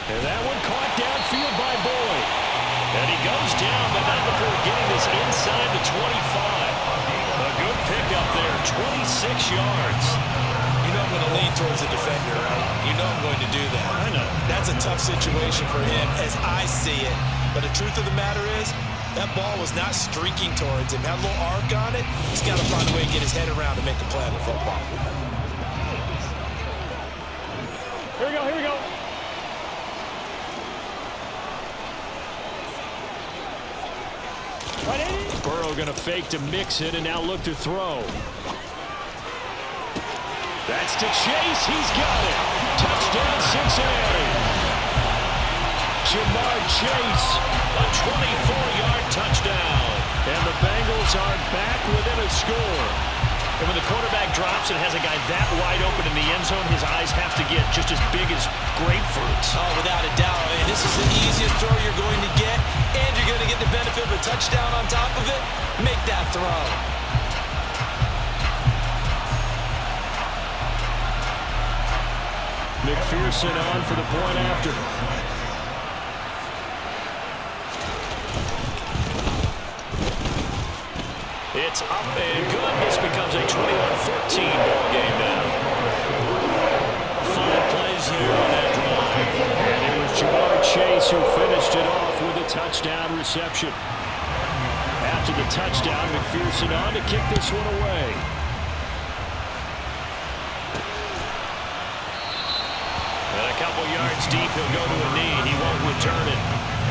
And that one caught downfield by Boyd. And he goes down, but not before getting this inside the 25. A good pickup there for 26 yards. You know I'm going to lean towards the defender, right? You know I'm going to do that. I know. That's a tough situation for him as I see it. But the truth of the matter is, that ball was not streaking towards him. Had a little arc on it. He's got to find a way to get his head around to make a play on the football. Here we go, here we go. Burrow going to fake to mix it and now look to throw. That's to Chase. He's got it. Touchdown, Cincinnati. Jamar Chase, A 24-yard touchdown. and the Bengals are back within a score. And when the quarterback drops and has a guy that wide open in the end zone, his eyes have to get just as big as grapefruits. Oh, without a doubt. And this is the easiest throw you're going to get, and you're going to get the benefit of a touchdown on top of it. Make that throw. McPherson on for the point after. It's up and good. This becomes a 21-14 ball game now. 5 plays here on that drive. And it was Jamar Chase who finished it off with a touchdown reception. After the touchdown, McPherson on to kick this one away. And a couple yards deep, he'll go to a knee. He won't return it.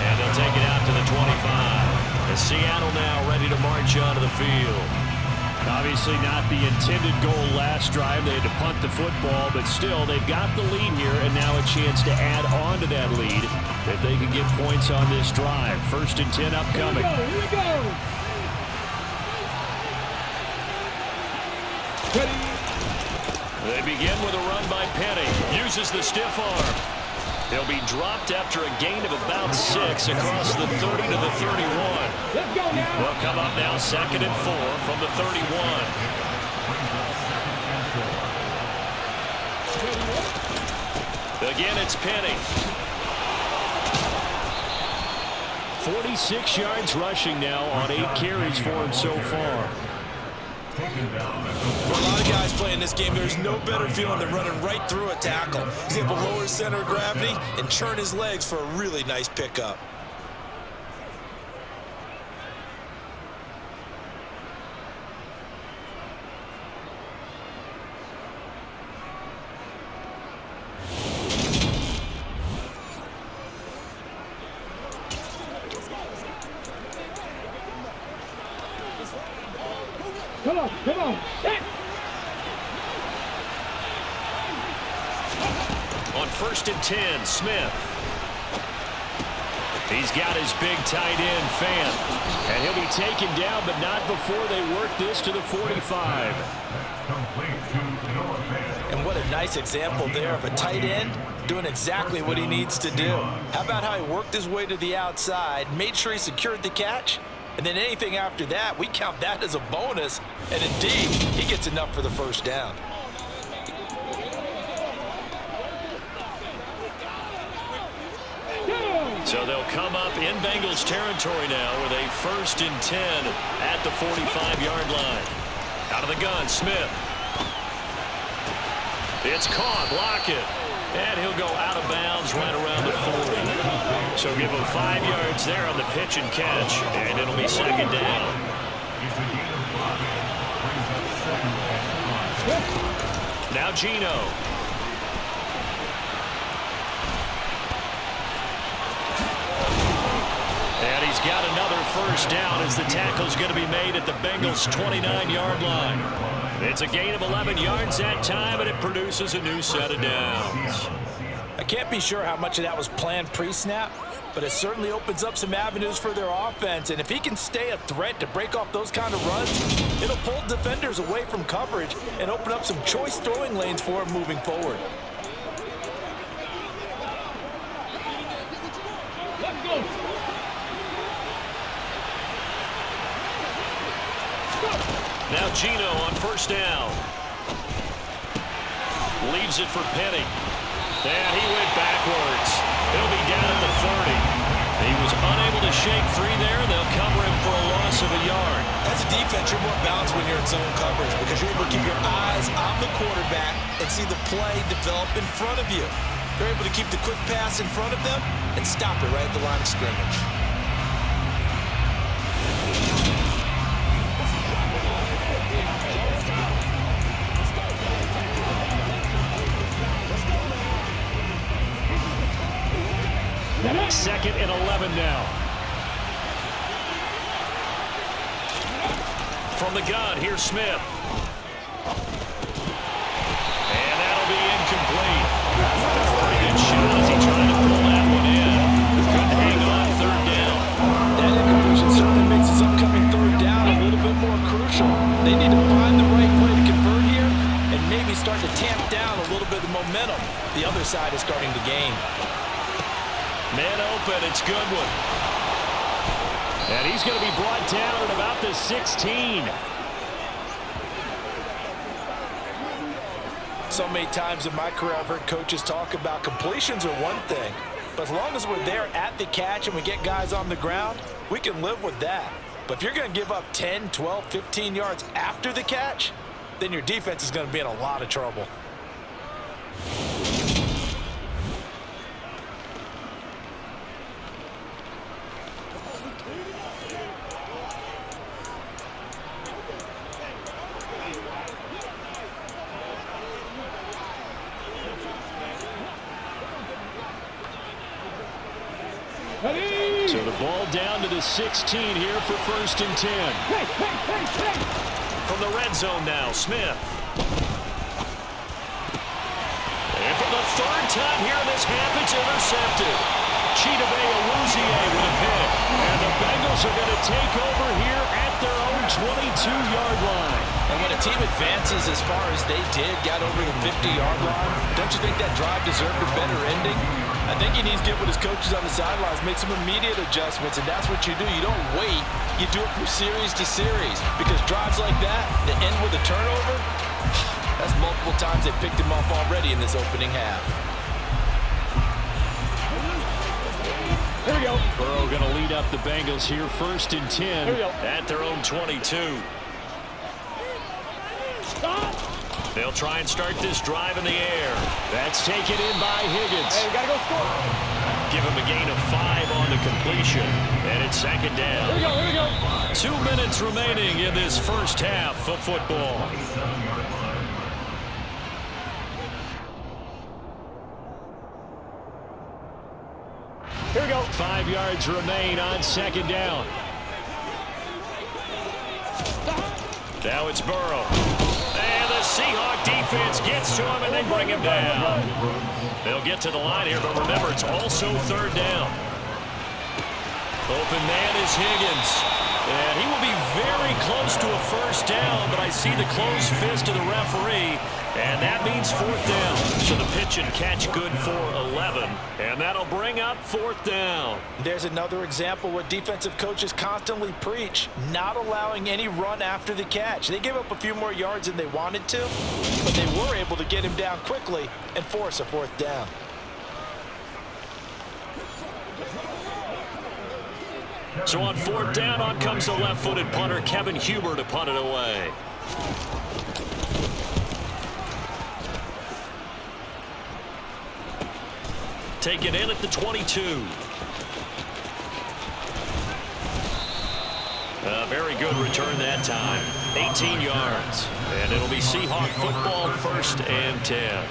And they'll take it out to the 25. As Seattle now ready to march onto the field. Obviously not the intended goal last drive. They had to punt the football, but still, they've got the lead here, and now a chance to add on to that lead if they can get points on this drive. 1st and 10 upcoming. Here we go. They begin with a run by Penny. Uses the stiff arm. He'll be dropped after a gain of about 6 across the 30 to the 31. Let's go now. They'll come up now 2nd and 4 from the 31. Again, it's Penny. 46 yards rushing now on 8 carries for him so far. For a lot of guys playing this game, there's no better feeling than running right through a tackle. He's able to lower his center of gravity and churn his legs for a really nice pickup. Come on, come on. Hit. On 1st and 10, Smith. He's got his big tight end, Fan. And he'll be taken down, but not before they work this to the 45. And what a nice example there of a tight end doing exactly what he needs to do. How about how he worked his way to the outside, made sure he secured the catch, and then anything after that, we count that as a bonus. And indeed, he gets enough for the 1st down. So they'll come up in Bengals territory now with a 1st and 10 at the 45-yard line. Out of the gun, Smith. It's caught, Lockett. And he'll go out of bounds right around the 40. So give him 5 yards there on the pitch and catch, and it'll be 2nd down. Now Geno. And he's got another 1st down as the tackle's going to be made at the Bengals' 29-yard line. It's a gain of 11 yards that time, and it produces a new set of downs. I can't be sure how much of that was planned pre-snap, but it certainly opens up some avenues for their offense. And if he can stay a threat to break off those kind of runs, it'll pull defenders away from coverage and open up some choice throwing lanes for him moving forward. Let's go. Now Geno on 1st down. Leaves it for Penny. And he went backwards. He'll be down at the 30. He was unable to shake free there. They'll cover him for a loss of a yard. As a defense, you're more balanced when you're in zone coverage because you're able to keep your eyes on the quarterback and see the play develop in front of you. They're able to keep the quick pass in front of them and stop it right at the line of scrimmage. Second and 11 now. From the gun, here's Smith. And that'll be incomplete. Pretty good shot as he tried to pull that one in. Couldn't hang on third down. That incompletion certainly makes this upcoming third down a little bit more crucial. They need to find the right play to convert here and maybe start to tamp down a little bit of momentum the other side is starting to gain. Man open, it's Goodwin. And he's going to be brought down at about the 16. So many times in my career I've heard coaches talk about completions are one thing, but as long as we're there at the catch and we get guys on the ground, we can live with that. But if you're going to give up 10, 12, 15 yards after the catch, then your defense is going to be in a lot of trouble. So the ball down to the 16 here for 1st and 10. From the red zone now, Smith. And for the third time here in this half, it's intercepted. Chidobe-Awuzie with a pick. And the Bengals are going to take over here at their own 22-yard line. And when a team advances as far as they did, got over the 50-yard line, don't you think that drive deserved a better ending? I think he needs to get with his coaches on the sidelines, make some immediate adjustments, and that's what you do. You don't wait. You do it from series to series because drives like that end with a turnover, that's multiple times they picked him off already in this opening half. Here we go. Burrow going to lead up the Bengals here, 1st and 10 Here we go. at their own 22. Stop. They'll try and start this drive in the air. That's taken in by Higgins. Hey, we gotta go score. Give him a gain of 5 on the completion. And it's 2nd down. Here we go, here we go. 2 minutes remaining in this first half of football. Here we go. 5 yards remain on 2nd down. Now it's Burrow. And the Seahawks defense gets to him and they bring him down. They'll get to the line here, but remember, it's also 3rd down. Open man is Higgins. And he will be very close to a 1st down, but I see the closed fist of the referee, and that means 4th down. So the pitch and catch good for 11, and that'll bring up 4th down. There's another example what defensive coaches constantly preach, not allowing any run after the catch. They gave up a few more yards than they wanted to, but they were able to get him down quickly and force a 4th down. So on 4th down, on comes the left-footed punter, Kevin Huber, to punt it away. Taken in at the 22. A very good return that time. 18 yards. And it'll be Seahawk football, 1st and 10.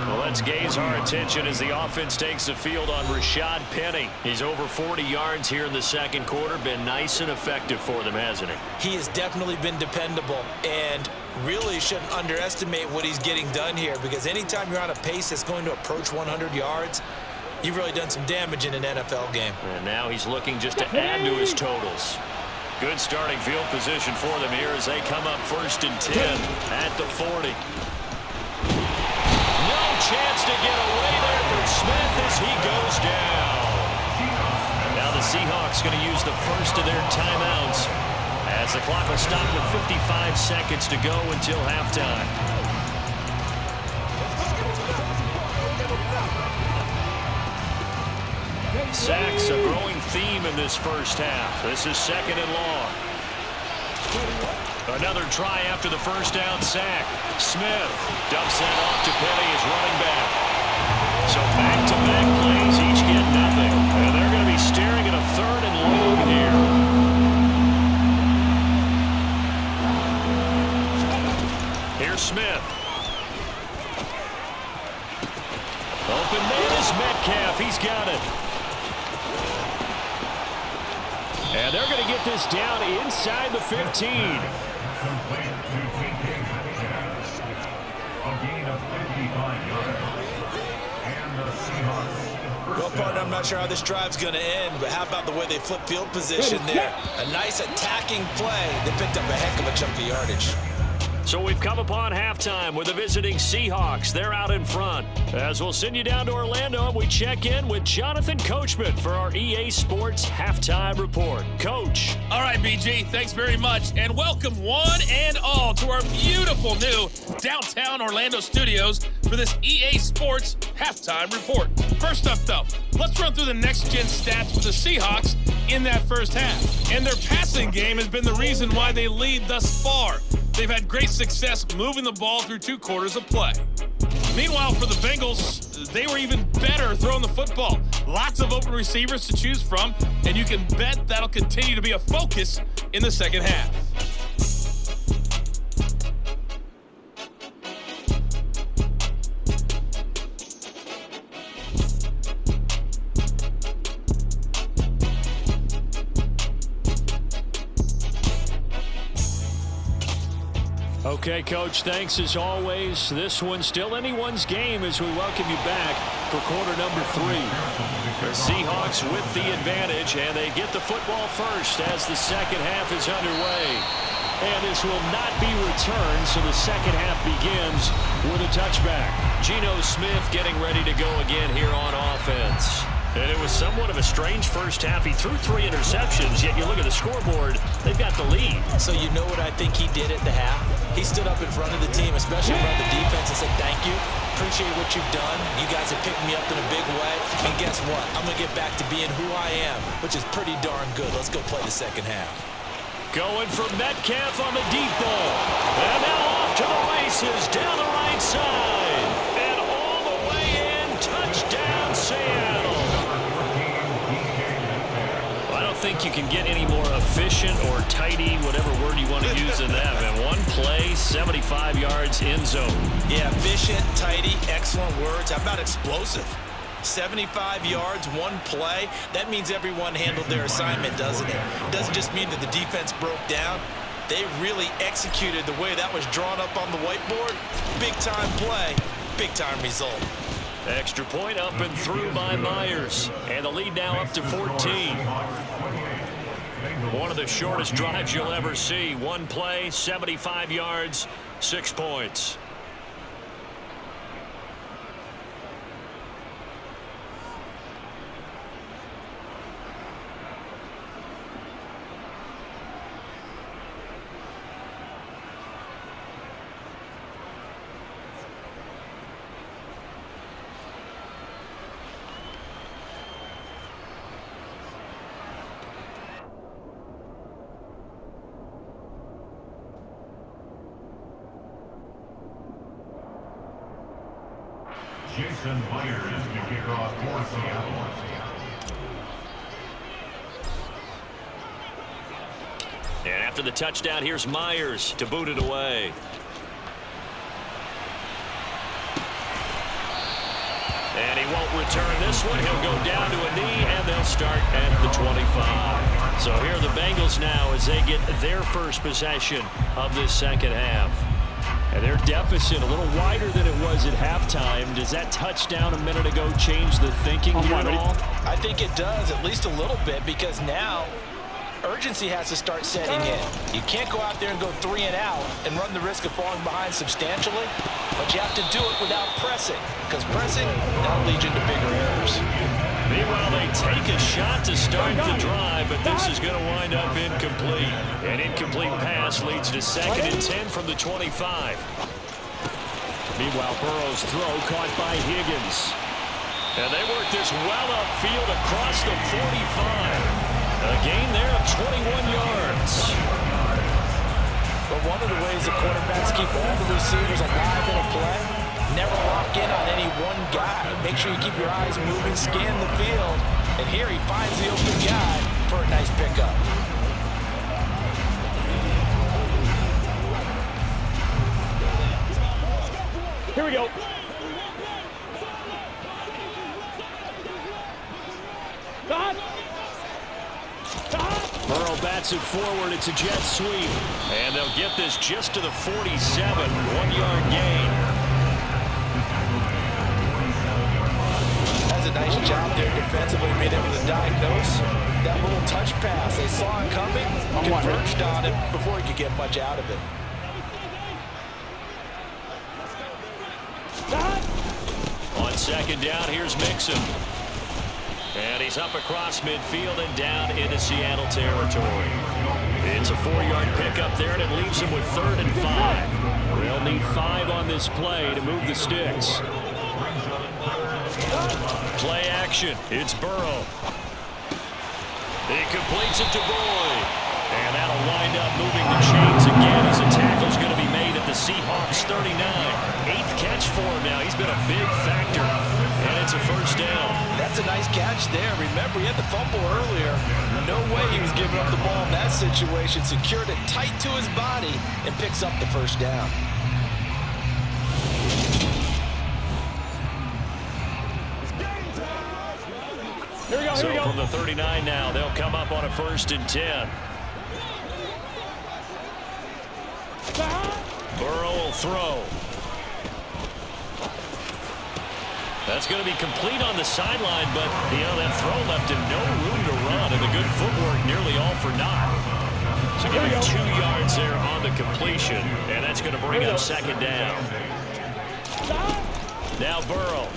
Well, let's gaze our attention as the offense takes the field on Rashad Penny. He's over 40 yards here in the 2nd quarter. Been nice and effective for them, hasn't he? He has definitely been dependable and really shouldn't underestimate what he's getting done here because anytime you're on a pace that's going to approach 100 yards, you've really done some damage in an NFL game. And now he's looking just to add to his totals. Good starting field position for them here as they come up 1st and 10 at the 40. No chance to get away there for Smith as he goes down. Now the Seahawks going to use the first of their timeouts as the clock will stop with 55 seconds to go until halftime. Sacks a growing theme in this first half. This is 2nd and long. Another try after the first down sack. Smith dumps that off to Penny as running back. So back-to-back plays, each get nothing. And they're going to be staring at a 3rd and long here. Here's Smith. Open man is Metcalf. He's got it. And they're going to get this down inside the 15. Well, partner, I'm not sure how this drive's going to end, but how about the way they flip field position there? A nice attacking play. They picked up a heck of a chunk of yardage. So we've come upon halftime with the visiting Seahawks. They're out in front. As we'll send you down to Orlando, we check in with Jonathan Coachman for our EA Sports Halftime Report. Coach. All right, BG, thanks very much. And welcome one and all to our beautiful new downtown Orlando studios for this EA Sports Halftime Report. First up, though, let's run through the next-gen stats for the Seahawks in that first half. And their passing game has been the reason why they lead thus far. They've had great success moving the ball through 2 quarters of play. Meanwhile, for the Bengals, they were even better throwing the football. Lots of open receivers to choose from, and you can bet that'll continue to be a focus in the second half. Okay, Coach, thanks as always. This one's still anyone's game as we welcome you back for quarter number 3. The Seahawks with the advantage, and they get the football first as the second half is underway. And this will not be returned, so the second half begins with a touchback. Geno Smith getting ready to go again here on offense. And it was somewhat of a strange first half. He threw 3 interceptions, yet you look at the scoreboard, they've got the lead. So you know what I think he did at the half? He stood up in front of the team, especially in front of the defense, and said, thank you. Appreciate what you've done. You guys have picked me up in a big way. And guess what? I'm going to get back to being who I am, which is pretty darn good. Let's go play the second half. Going for Metcalf on the deep ball. And now off to the races down the right side. And all the way in, touchdown Seattle. I don't think you can get any more efficient or tidy, whatever word you want to use in that, man. One play, 75 yards in zone. Yeah, efficient, tidy, excellent words. How about explosive? 75 yards, one play. That means everyone handled their assignment, doesn't it? It doesn't just mean that the defense broke down. They really executed the way that was drawn up on the whiteboard. Big-time play, big-time result. Extra point up and through by Myers. And the lead now up to 14. One of the shortest drives you'll ever see. One play, 75 yards, 6 points. Jason Myers to kick off for Seattle. And after the touchdown, here's Myers to boot it away. And he won't return this one. He'll go down to a knee, and they'll start at the 25. So here are the Bengals now as they get their first possession of this second half. And their deficit a little wider than it was at halftime. Does that touchdown a minute ago change the thinking here at all? I think it does, at least a little bit, because now urgency has to start setting in. You can't go out there and go 3 and out and run the risk of falling behind substantially, but you have to do it without pressing, because pressing, that'll lead you into bigger errors. Meanwhile, they take a shot to start the drive, but this is going to wind up incomplete. An incomplete pass leads to 2nd and 10 from the 25. Meanwhile, Burrow's throw caught by Higgins. And they work this well upfield across the 45. A gain there of 21 yards. But one of the ways the quarterbacks keep all the receivers alive in a play, never lock in on any one guy. Make sure you keep your eyes moving, scan the field. And here he finds the open guy for a nice pickup. Here we go. Burrow bats it forward. It's a jet sweep. And they'll get this just to the 47. 1-yard gain. Does a nice job there defensively, being able to diagnose that little touch pass. They saw it coming, converged on it before he could get much out of it. On second down, here's Mixon. And he's up across midfield and down into Seattle territory. It's a 4-yard pickup there, and it leaves him with 3rd and 5. They'll need 5 on this play to move the sticks. Play action. It's Burrow. He completes it to Boyd. And that'll wind up moving the chains again as a tackle's going to be made at the Seahawks 39. 8th catch for him now. He's been a big factor. And it's a first down. That's a nice catch there. Remember, he had the fumble earlier. No way he was giving up the ball in that situation. Secured it tight to his body and picks up the first down. Here we go, so from the 39 now, they'll come up on a 1st and 10. Burrow will throw. That's going to be complete on the sideline, but, that throw left him no room to run, and the good footwork nearly all for naught. So give him 2 yards there on the completion, and that's going to bring up second down. Now Burrow.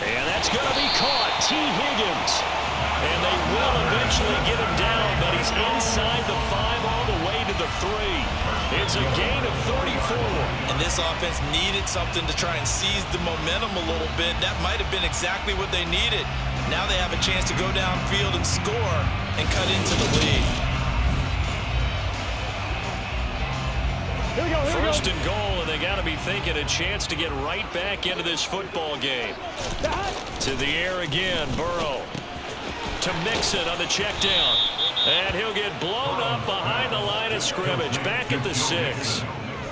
And that's going to be caught. T. Higgins. And they will eventually get him down, but he's inside the 5 all the way to the 3. It's a gain of 34. And this offense needed something to try and seize the momentum a little bit. That might have been exactly what they needed. Now they have a chance to go downfield and score and cut into the lead. First and goal, and they got to be thinking a chance to get right back into this football game. To the air again, Burrow. To Mixon on the check down. And he'll get blown up behind the line of scrimmage. Back at the 6.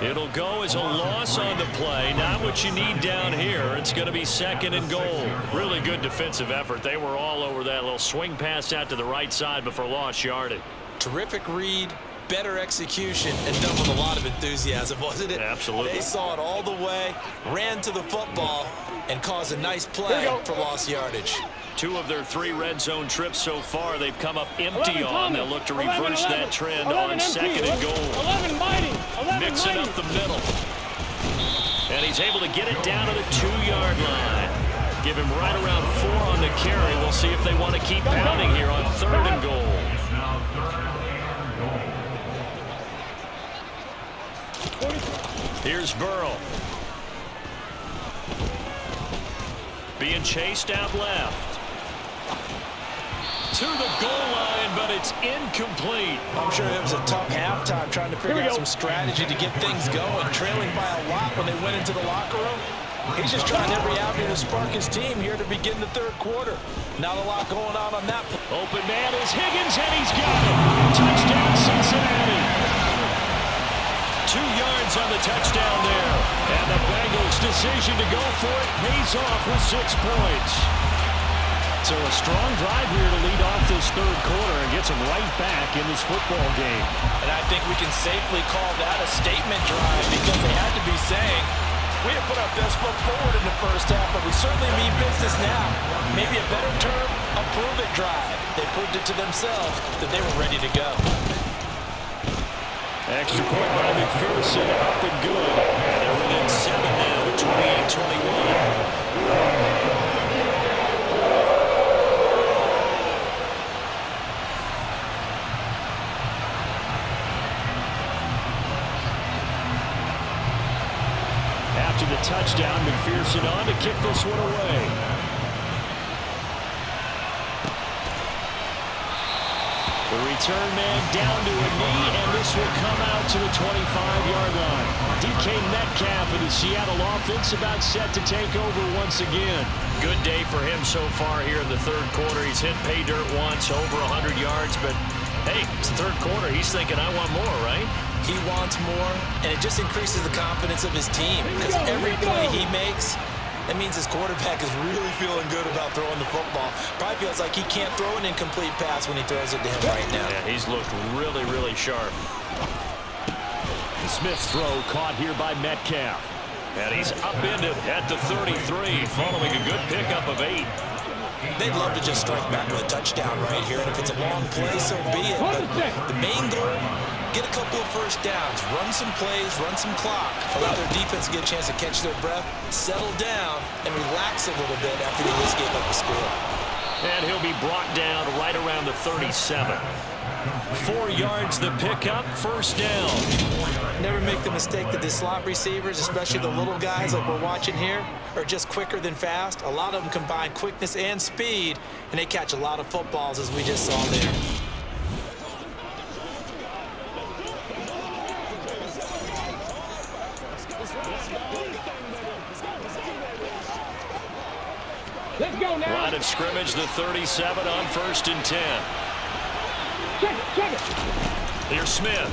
It'll go as a loss on the play. Not what you need down here. It's going to be 2nd and goal. Really good defensive effort. They were all over that little swing pass out to the right side before lost yardage. Terrific read. Better execution, and done with a lot of enthusiasm, wasn't it? Absolutely. They saw it all the way, ran to the football, and caused a nice play for lost yardage. 2 of their 3 red zone trips so far, they've come up empty on. They'll look to reverse that trend on 2nd and goal. Mixing up the middle. And he's able to get it down to the 2-yard line. Give him right around 4 on the carry. We'll see if they want to keep pounding here on 3rd and goal. Here's Burrow. Being chased out left. To the goal line, but it's incomplete. I'm sure it was a tough halftime trying to figure out some strategy to get things going. Trailing by a lot when they went into the locker room. He's just trying every avenue to spark his team here to begin the 3rd quarter. Not a lot going on that play. Open man is Higgins, and he's got it. Touchdown, Cincinnati. 2 yards on the touchdown there. And the Bengals' decision to go for it pays off with 6 points. So a strong drive here to lead off this 3rd quarter and gets them right back in this football game. And I think we can safely call that a statement drive because they had to be saying, we have put our best foot forward in the first half, but we certainly mean business now. Maybe a better term, a prove-it drive. They proved it to themselves that they were ready to go. Extra point by McPherson, up and good. And they're within 7 now, 28-21. After the touchdown, McPherson on to kick this one away. The return man down to a knee, and this will come out to the 25-yard line. DK Metcalf of the Seattle offense about set to take over once again. Good day for him so far here in the third quarter. He's hit pay dirt once, over 100 yards, but hey, it's the third quarter. He's thinking, I want more, right? He wants more, and it just increases the confidence of his team because every play he makes, that means his quarterback is really feeling good about throwing the football. Probably feels like he can't throw an incomplete pass when he throws it to him right now. Yeah, he's looked really, really sharp. Smith's throw caught here by Metcalf. And he's upended at the 33, following a good pickup of 8. They'd love to just strike back with a touchdown right here, and if it's a long play, so be it. But the main goal, get a couple of first downs, run some plays, run some clock, allow their defense to get a chance to catch their breath, settle down, and relax a little bit after they just gave up the score. And he'll be brought down right around the 37. 4 yards the pickup, first down. Never make the mistake that the slot receivers, especially the little guys like we're watching here, are just quicker than fast. A lot of them combine quickness and speed, and they catch a lot of footballs, as we just saw there. Let's go now. Line of scrimmage, the 37 on 1st and 10. Check it. Here's Smith.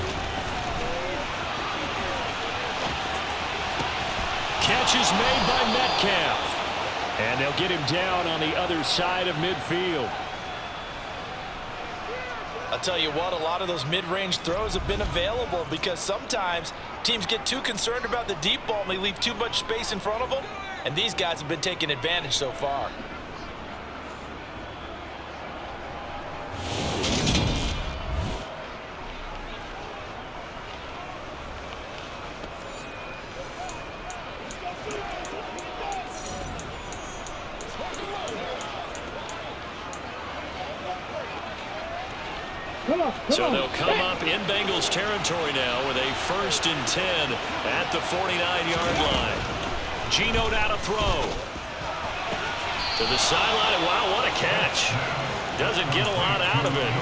Catch is made by Metcalf. And they'll get him down on the other side of midfield. I'll tell you what, a lot of those mid-range throws have been available because sometimes teams get too concerned about the deep ball and they leave too much space in front of them. And these guys have been taking advantage so far. So they'll come up in Bengals territory now with a 1st and 10 at the 49-yard line. Geno now to throw. To the sideline. Wow, what a catch. Doesn't get a lot out of it,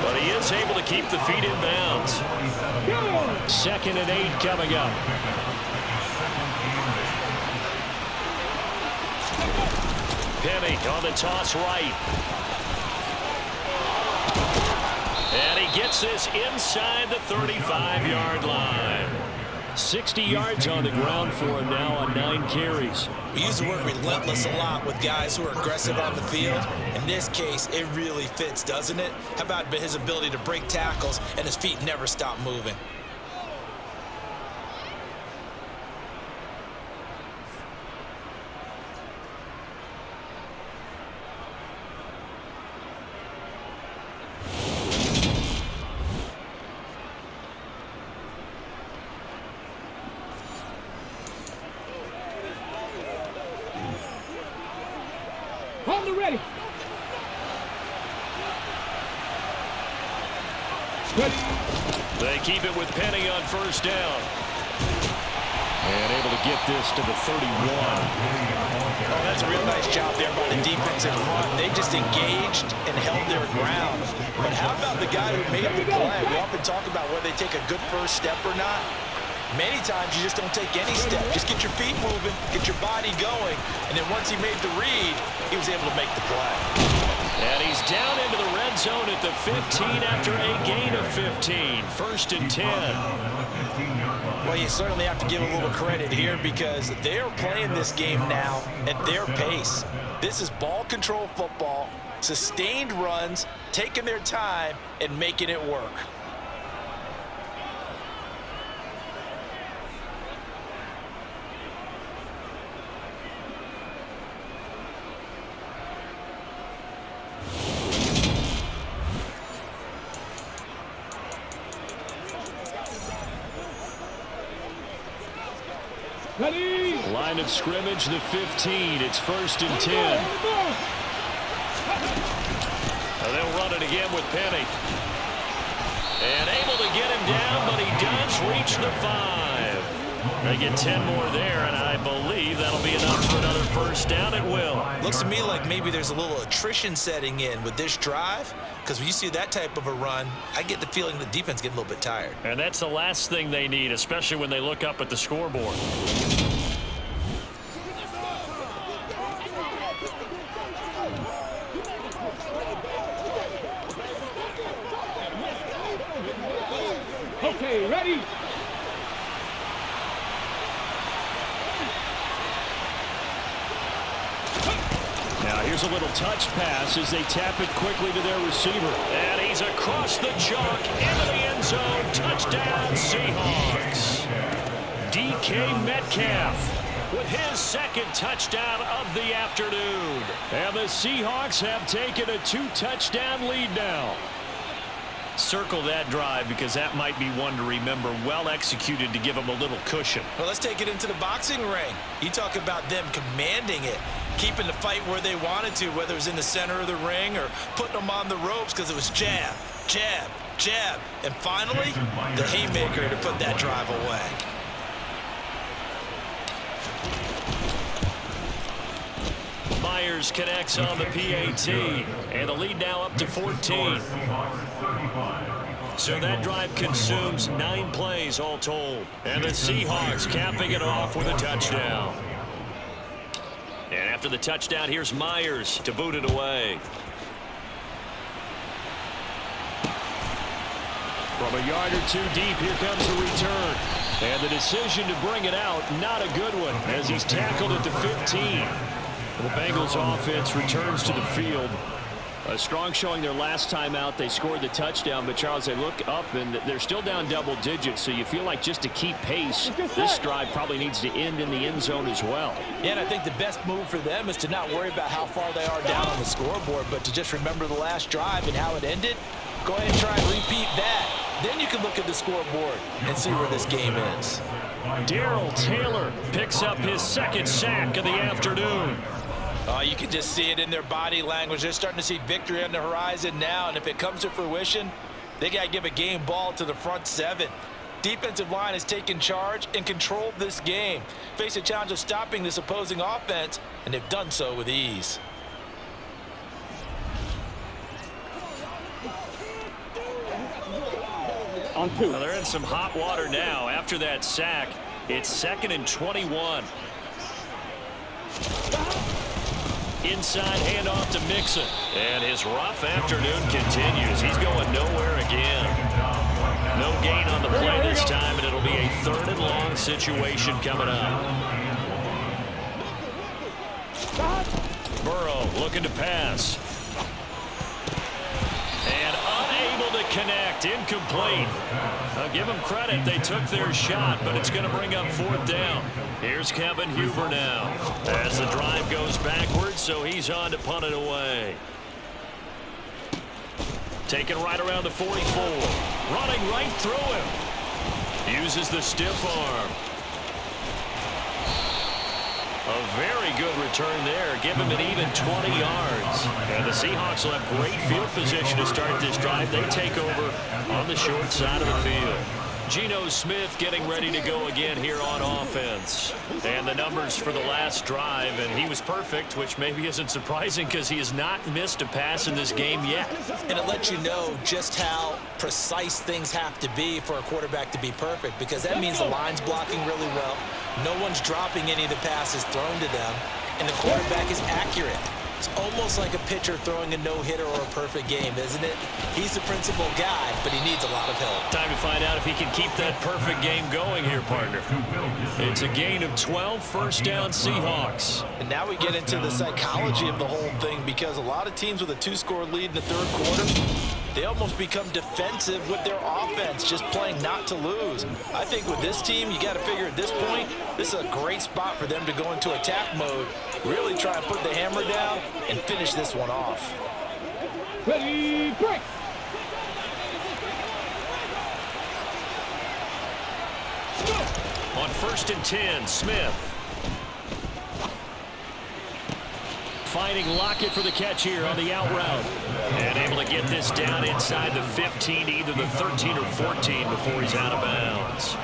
but he is able to keep the feet in bounds. 2nd and 8 coming up. Penny on the toss right. And he gets this inside the 35-yard line. 60 yards on the ground for him now on 9 carries. We use the word relentless a lot with guys who are aggressive on the field. In this case, it really fits, doesn't it? How about his ability to break tackles and his feet never stop moving? Hold it ready. They keep it with Penny on 1st down. And able to get this to the 31. Oh, that's a real nice job there by the defense in front. They just engaged and held their ground. But how about the guy who made the play? We often talk about whether they take a good first step or not. Many times you just don't take any step. Just get your feet moving, get your body going, and then once he made the read, he was able to make the play. And he's down into the red zone at the 15 after a gain of 15. 1st and 10. Well, you certainly have to give a little credit here because they're playing this game now at their pace. This is ball control football, sustained runs, taking their time, and making it work. Ready. Line of scrimmage, the 15. It's 1st and 10. They'll run it again with Penny. And able to get him down, but he does reach the 5. They get 10 more there, and I believe that'll be enough for another first down. It will. Looks to me like maybe there's a little attrition setting in with this drive, because when you see that type of a run, I get the feeling the defense getting a little bit tired. And that's the last thing they need, especially when they look up at the scoreboard. Okay, ready? Now here's a little touch pass as they tap it quickly to their receiver. And he's across the chalk into the end zone. Touchdown, Seahawks. DK Metcalf with his second touchdown of the afternoon. And the Seahawks have taken a 2-touchdown lead now. Circle that drive because that might be one to remember. Well executed to give them a little cushion. Well, let's take it into the boxing ring. You talk about them commanding it, keeping the fight where they wanted to, whether it was in the center of the ring or putting them on the ropes, because it was jab, jab, jab, and finally, the haymaker to put that drive away. Myers connects on the PAT, and the lead now up to 14. So that drive consumes 9 plays all told. And the Seahawks capping it off with a touchdown. And after the touchdown, here's Myers to boot it away. From a yard or two deep, here comes the return. And the decision to bring it out, not a good one, as he's tackled at the 15. The Bengals offense returns to the field. A strong showing their last time out. They scored the touchdown, but Charles, they look up and they're still down double digits, so you feel like just to keep pace, this drive probably needs to end in the end zone as well. Yeah, and I think the best move for them is to not worry about how far they are down on the scoreboard, but to just remember the last drive and how it ended. Go ahead and try and repeat that. Then you can look at the scoreboard and see where this game is. Darrell Taylor picks up his second sack of the afternoon. You can just see it in their body language. They're starting to see victory on the horizon now, and if it comes to fruition, they got to give a game ball to the front 7. Defensive line has taken charge and controlled this game. Face a challenge of stopping this opposing offense, and they've done so with ease. On 2. Well, they're in some hot water now. After that sack, it's 2nd and 21. Inside handoff to Mixon. And his rough afternoon continues. He's going nowhere again. No gain on the play this time, and it'll be a 3rd and long situation coming up. Burrow looking to pass. And unable to connect. Incomplete. I'll give them credit. They took their shot, but it's going to bring up 4th down. Here's Kevin Huber now as the drive goes backwards, so he's on to punt it away. Taken right around the 44. Running right through him. Uses the stiff arm. A very good return there. Give him an even 20 yards. And the Seahawks will have great field position to start this drive. They take over on the short side of the field. Geno Smith getting ready to go again here on offense. And the numbers for the last drive, and he was perfect, which maybe isn't surprising because he has not missed a pass in this game yet. And it lets you know just how precise things have to be for a quarterback to be perfect, because that means the line's blocking really well. No one's dropping any of the passes thrown to them, and the quarterback is accurate. It's almost like a pitcher throwing a no-hitter or a perfect game, isn't it? He's the principal guy, but he needs a lot of help. Time to find out if he can keep that perfect game going here, partner. It's a gain of 12, first down Seahawks. And now we get into the psychology of the whole thing, because a lot of teams with a 2-score lead in the 3rd quarter, they almost become defensive with their offense, just playing not to lose. I think with this team, you got to figure at this point, this is a great spot for them to go into attack mode, really try and put the hammer down and finish this one off. Ready, break. On 1st and 10, Smith. Finding Lockett for the catch here on the out route. And able to get this down inside the 15, either the 13 or 14 before he's out of bounds.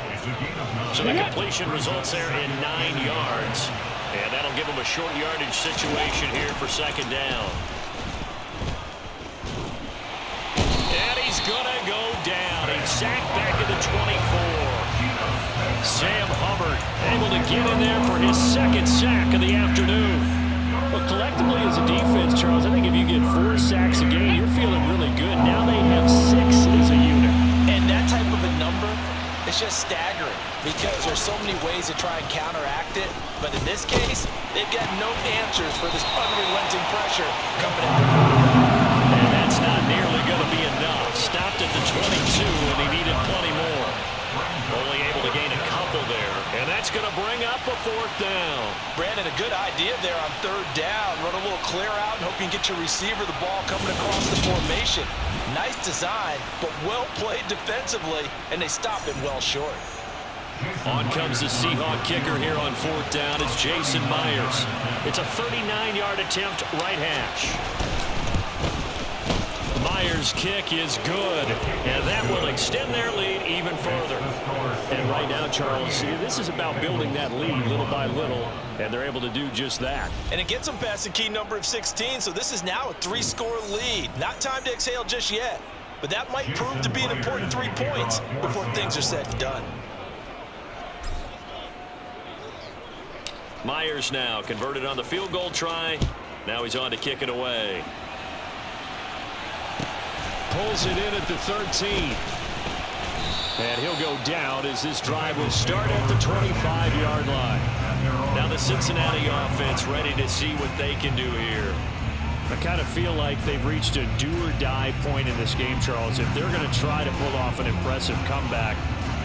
So the completion results there in 9 yards. And that'll give him a short yardage situation here for second down. And he's going to go down. He's sacked back at the 24. Sam Hubbard able to get in there for his second sack of the afternoon. But collectively as a defense, Charles, I think if you get 4 sacks a game, you're feeling really good. Now they have 6 as a unit. And that type of a number, it's just staggering because there's so many ways to try and counteract it. But in this case, they've got no answers for this unrelenting pressure coming in. And that's not nearly going to be enough. Stopped at the 22, and he needed plenty more. Only able to gain a couple there. And that's going to bring up a 4th down. Brandon, a good idea there on 3rd down. Run a little clear out and hope you can get your receiver the ball coming across the formation. Nice design, but well played defensively, and they stop it well short. On comes the Seahawk kicker here on 4th down. It's Jason Myers. It's a 39-yard attempt, right hash. Myers' kick is good, and that will extend their lead even further. And right now, Charles, this is about building that lead little by little, and they're able to do just that. And it gets them past the key number of 16, so this is now a 3-score lead. Not time to exhale just yet, but that might prove to be an important 3 points before things are said and done. Myers now converted on the field goal try. Now he's on to kick it away. Pulls it in at the 13. And he'll go down as this drive will start at the 25-yard line. Now the Cincinnati offense ready to see what they can do here. I kind of feel like they've reached a do-or-die point in this game, Charles. If they're going to try to pull off an impressive comeback,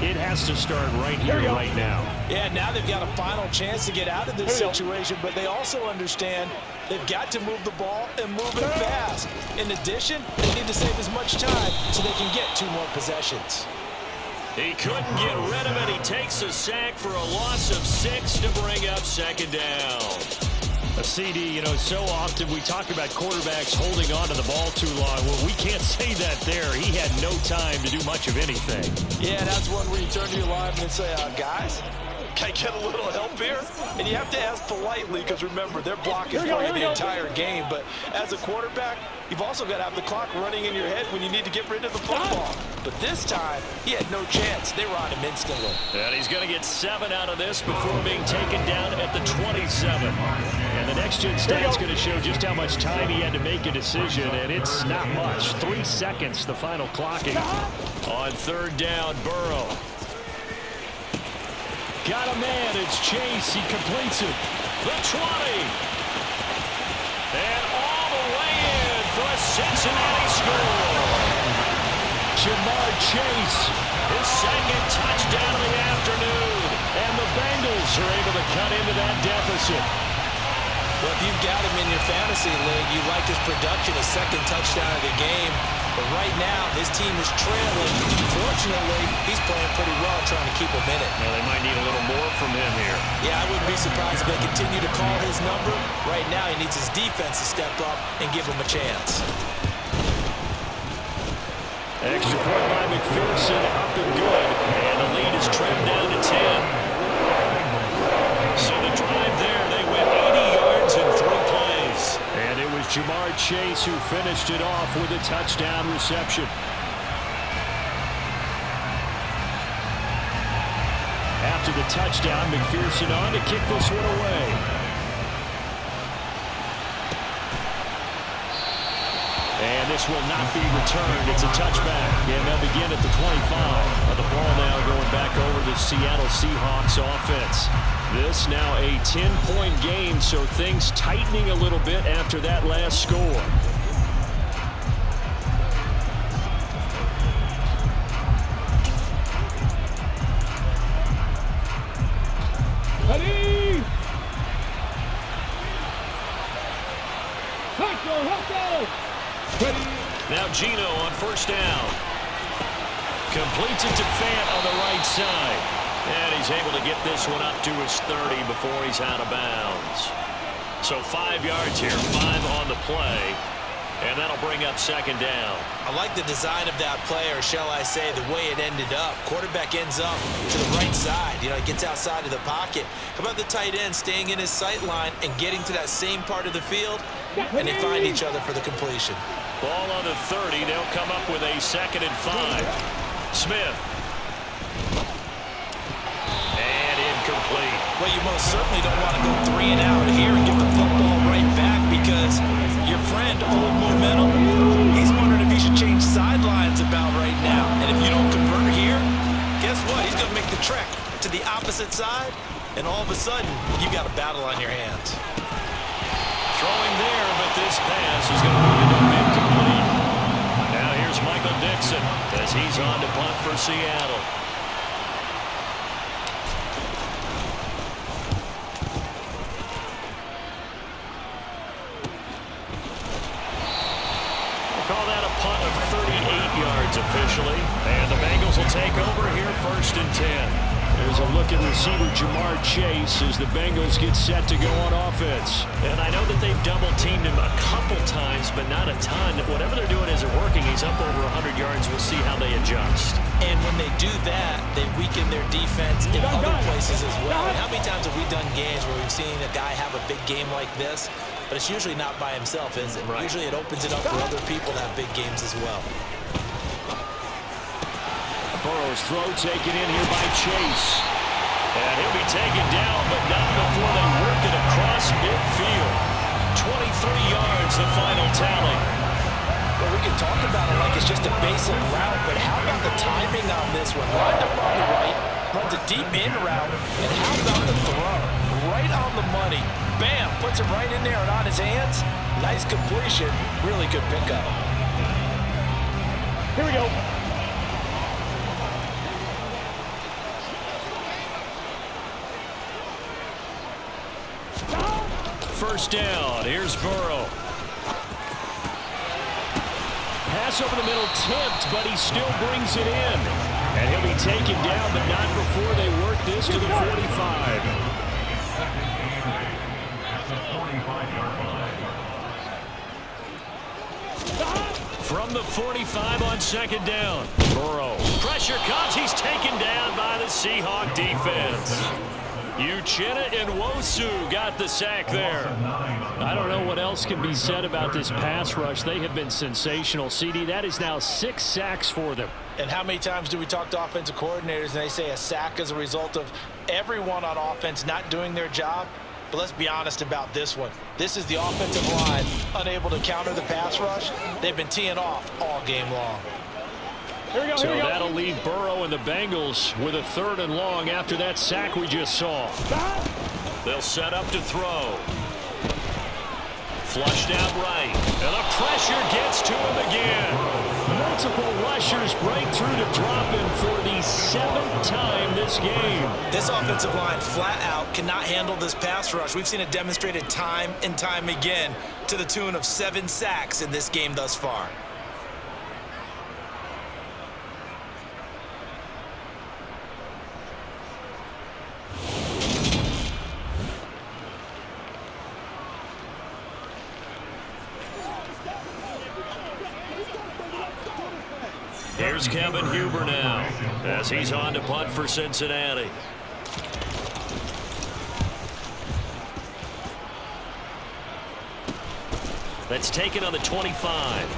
it has to start right here, right now. Yeah, now they've got a final chance to get out of this situation, but they also understand they've got to move the ball and move it fast. In addition, they need to save as much time so they can get 2 more possessions. He couldn't get rid of it. He takes a sack for a loss of 6 to bring up second down. A CD, you know, so often we talk about quarterbacks holding on to the ball too long. Well, we can't say that there. He had no time to do much of anything. Yeah, that's one where you turn to your lineman and say, guys, can I get a little help here? And you have to ask politely because, remember, they're blocking for you the entire game. But as a quarterback, you've also got to have the clock running in your head when you need to get rid of the football. But this time, he had no chance. They were on him instantly. And he's going to get 7 out of this before being taken down at the 27. And the next-gen stat's going to show just how much time he had to make a decision, and it's not much. 3 seconds, the final clocking. On 3rd down, Burrow. Got a man, it's Chase, he completes it. The 20. And all the way in for a Cincinnati score. Jamar Chase. His second touchdown of the afternoon. And the Bengals are able to cut into that deficit. Well, if you've got him in your fantasy league, you like his production, his second touchdown of the game. But right now, his team is trailing. Fortunately, he's playing pretty well, trying to keep him in it. Well, they might need a little more from him here. Yeah, I wouldn't be surprised if they continue to call his number. Right now, he needs his defense to step up and give him a chance. Extra point by McPherson, up and good. And the lead is trimmed down to 10. So the drive there, they went 80 yards in 3 plays. And it was Jamar Chase who finished it off with a touchdown reception. After the touchdown, McPherson on to kick this one away. And this will not be returned. It's a touchback. And they'll begin at the 25. The ball now going back over the Seattle Seahawks offense. This now a 10-point game, so things tightening a little bit after that last score. Ready! Ready! Now Geno on 1st down. Completes it to Fant on the right side. And he's able to get this one up to his 30 before he's out of bounds. So 5 yards here, 5 on the play. And that'll bring up second down. I like the design of that play, or shall I say the way it ended up. Quarterback ends up to the right side. You know, he gets outside of the pocket. How about the tight end staying in his sight line and getting to that same part of the field? And they find each other for the completion. Ball on the 30. They'll come up with a 2nd and 5. Smith. And incomplete. Well, you most certainly don't want to go 3 and out here and get the football right back, because your friend, Old Momentum, he's wondering if he should change sidelines about right now. And if you don't convert here, guess what? He's going to make the trek to the opposite side, and all of a sudden, you've got a battle on your hands. Throwing there, but this pass is going to wind up incomplete. Now here's Michael Dixon as he's on to punt for Seattle. Call that a punt of 38 yards officially. And the Bengals will take over here 1st and 10. There's a look at receiver Jamar Chase as the Bengals get set to go on offense. And I know that they've double-teamed him a couple times, but not a ton. Whatever they're doing isn't working. He's up over 100 yards. We'll see how they adjust. And when they do that, they weaken their defense in other places as well. And how many times have we done games where we've seen a guy have a big game like this? But it's usually not by himself, is it? Right. Usually it opens it up for other people to have big games as well. Burrow's throw taken in here by Chase. And he'll be taken down, but not before they work it across midfield. 23 yards, the final tally. Well, we can talk about it like it's just a basic route, but how about the timing on this one? Lined up on the right, runs a deep in route, and how about the throw? Right on the money. Bam, puts it right in there and on his hands. Nice completion, really good pickup. Here we go. First down, here's Burrow. Pass over the middle tipped, but he still brings it in. And he'll be taken down, but not before they work this to the 45. From the 45 on 2nd down, Burrow. Pressure comes, he's taken down by the Seahawk defense. Uchenna and Nwosu got the sack there. I don't know what else can be said about this pass rush. They have been sensational. CD, that is now 6 sacks for them. And how many times do we talk to offensive coordinators and they say a sack is a result of everyone on offense not doing their job? But let's be honest about this one. This is the offensive line unable to counter the pass rush. They've been teeing off all game long. Here we go, So here we go. that'll leave Burrow and the Bengals with a 3rd and long after that sack we just saw. They'll set up to throw. Flushed out right. And the pressure gets to him again. Multiple rushers break through to drop him for the 7th time this game. This offensive line flat out cannot handle this pass rush. We've seen it demonstrated time and time again to the tune of 7 sacks in this game thus far. Here's Kevin Huber now as he's on to punt for Cincinnati. That's taken on the 25.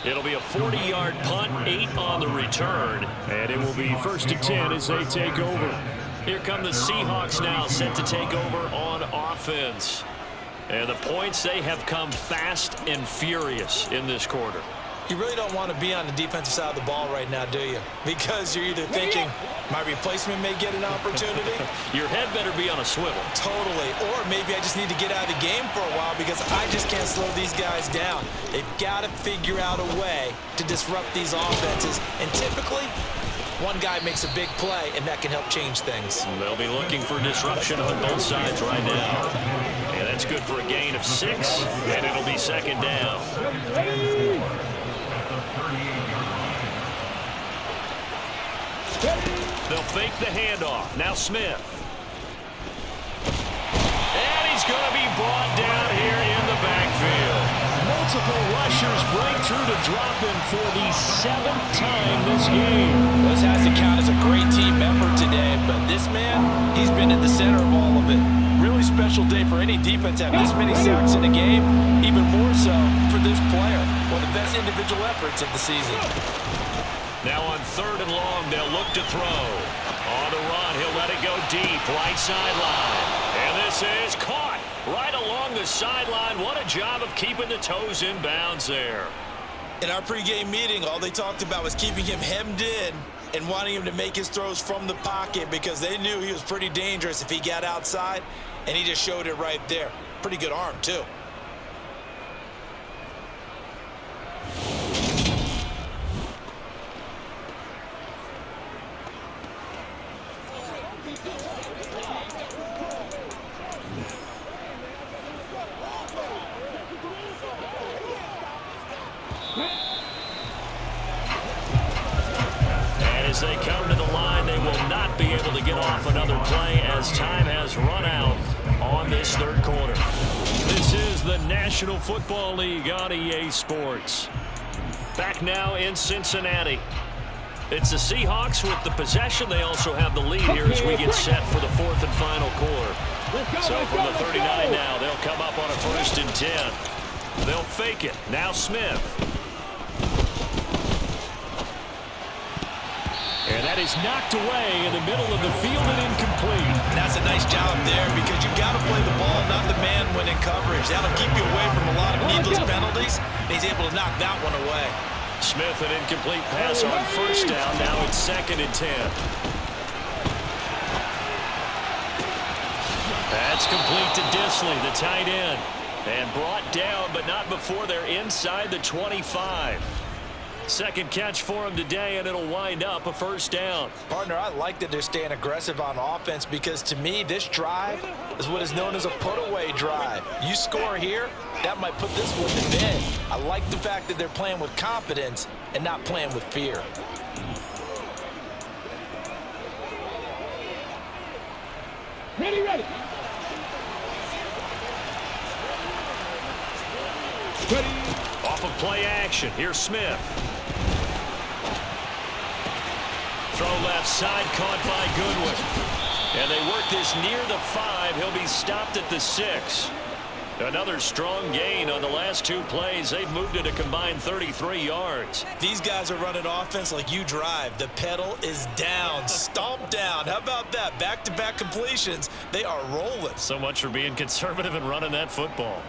It'll be a 40-yard punt, 8 on the return, and it will be 1st and 10 as they take over. Here come the Seahawks now, set to take over on offense. And the points, they have come fast and furious in this quarter. You really don't want to be on the defensive side of the ball right now, do you? Because you're either thinking, my replacement may get an opportunity. Your head better be on a swivel. Totally. Or maybe I just need to get out of the game for a while because I just can't slow these guys down. They've got to figure out a way to disrupt these offenses. And typically, one guy makes a big play, and that can help change things. They'll be looking for disruption on both sides right now. And that's good for a gain of 6, and it'll be 2nd down. They'll fake the handoff. Now Smith. And he's going to be brought down here in the backfield. Multiple rushers break through to drop him for the 7th time this game. This has to count as a great team effort today, but this man, he's been at the center of all of it. Really special day for any defense to have this many sacks in a game, even more so for this player. One of the best individual efforts of the season. Now on 3rd and long, they'll look to throw. On the run, he'll let it go deep, right sideline. And this is caught right along the sideline. What a job of keeping the toes in bounds there. In our pregame meeting, all they talked about was keeping him hemmed in and wanting him to make his throws from the pocket because they knew he was pretty dangerous if he got outside, and he just showed it right there. Pretty good arm, too. As they come to the line, they will not be able to get off another play as time has run out on this 3rd quarter. This is the National Football League on EA Sports. Back now in Cincinnati. It's the Seahawks with the possession. They also have the lead here as we get set for the 4th and final quarter. So from the 39 now, they'll come up on a 1st and 10. They'll fake it. Now Smith. And that is knocked away in the middle of the field and incomplete. That's a nice job there because you've got to play the ball, not the man when in coverage. That'll keep you away from a lot of needless penalties. And he's able to knock that one away. Smith, an incomplete pass on 1st down. Now it's 2nd and 10. That's complete to Disley, the tight end. And brought down, but not before they're inside the 25. 2nd catch for him today, and it'll wind up a 1st down. Partner, I like that they're staying aggressive on offense because, to me, this drive is what is known as a put-away drive. You score here, that might put this one to bed. I like the fact that they're playing with confidence and not playing with fear. Ready. Off of play action, here's Smith. Throw left side, caught by Goodwin. And they work this near the 5. He'll be stopped at the 6. Another strong gain on the last 2 plays. They've moved it a combined 33 yards. These guys are running offense like you drive. The pedal is down, stomp down. How about that? Back-to-back completions. They are rolling. So much for being conservative and running that football.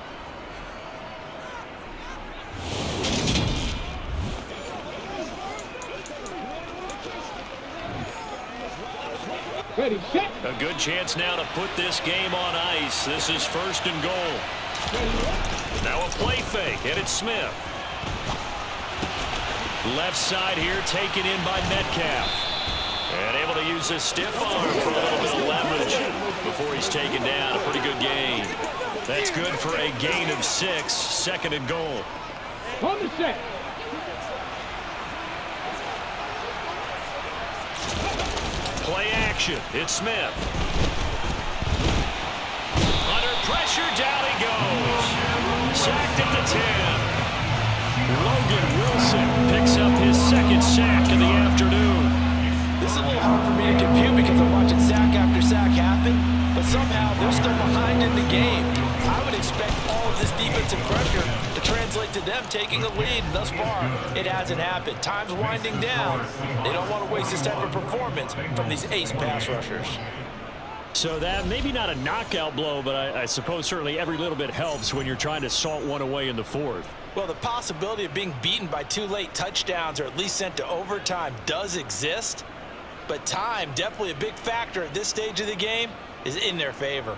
Ready, set. A good chance now to put this game on ice. This is 1st and goal. Now a play fake, and it's Smith. Left side here taken in by Metcalf. And able to use his stiff arm for a little bit of leverage before he's taken down. A pretty good gain. That's good for a gain of 6, 2nd and goal. On the set. Play action. It's Smith. Under pressure, down he goes. Sacked at the 10. Logan Wilson picks up his 2nd sack of the afternoon. This is a little hard for me to compute because I'm watching sack after sack happen, but somehow they're still behind in the game. I would expect all of this defensive pressure to translate to them taking a lead. Thus far, it hasn't happened. Time's winding down. They don't want to waste this type of performance from these ace pass rushers. So that maybe not a knockout blow, but I suppose certainly every little bit helps when you're trying to salt one away in the 4th. Well, the possibility of being beaten by 2 late touchdowns or at least sent to overtime does exist, but time, definitely a big factor at this stage of the game, is in their favor.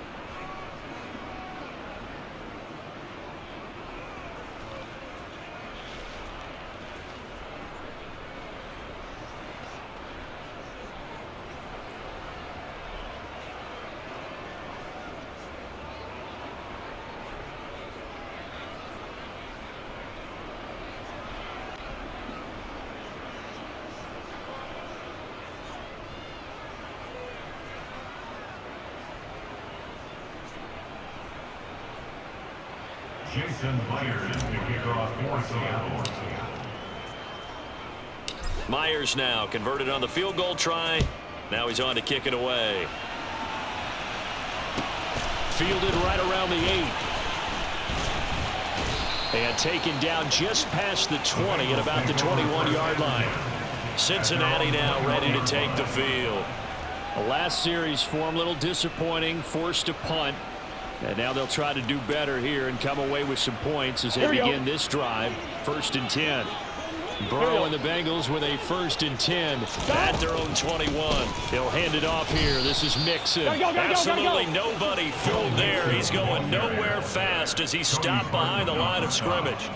Jason Myers to kick off for Seattle. Myers now converted on the field goal try. Now he's on to kick it away. Fielded right around the 8. And taken down just past the 20 at about the 21-yard line. Cincinnati now ready to take the field. The last series for him, a little disappointing, forced a punt. And now they'll try to do better here and come away with some points as they begin this drive. 1st and 10. Burrow and the Bengals with a 1st and 10 at their own 21. He'll hand it off here. This is Mixon. Absolutely nobody fooled there. He's going nowhere fast as he stopped behind the line of scrimmage.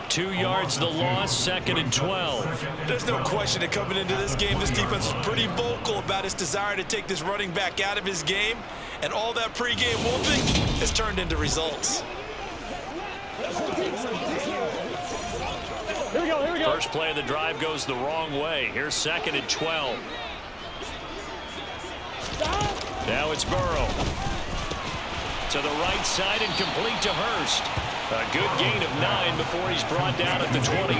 2 yards the loss, 2nd and 12. There's no question that coming into this game, this defense is pretty vocal about its desire to take this running back out of his game. And all that pregame whooping has turned into results. Here we go, here we go. First play of the drive goes the wrong way. Here's 2nd and 12. Now it's Burrow. To the right side and complete to Hurst. A good gain of 9 before he's brought down at the 28.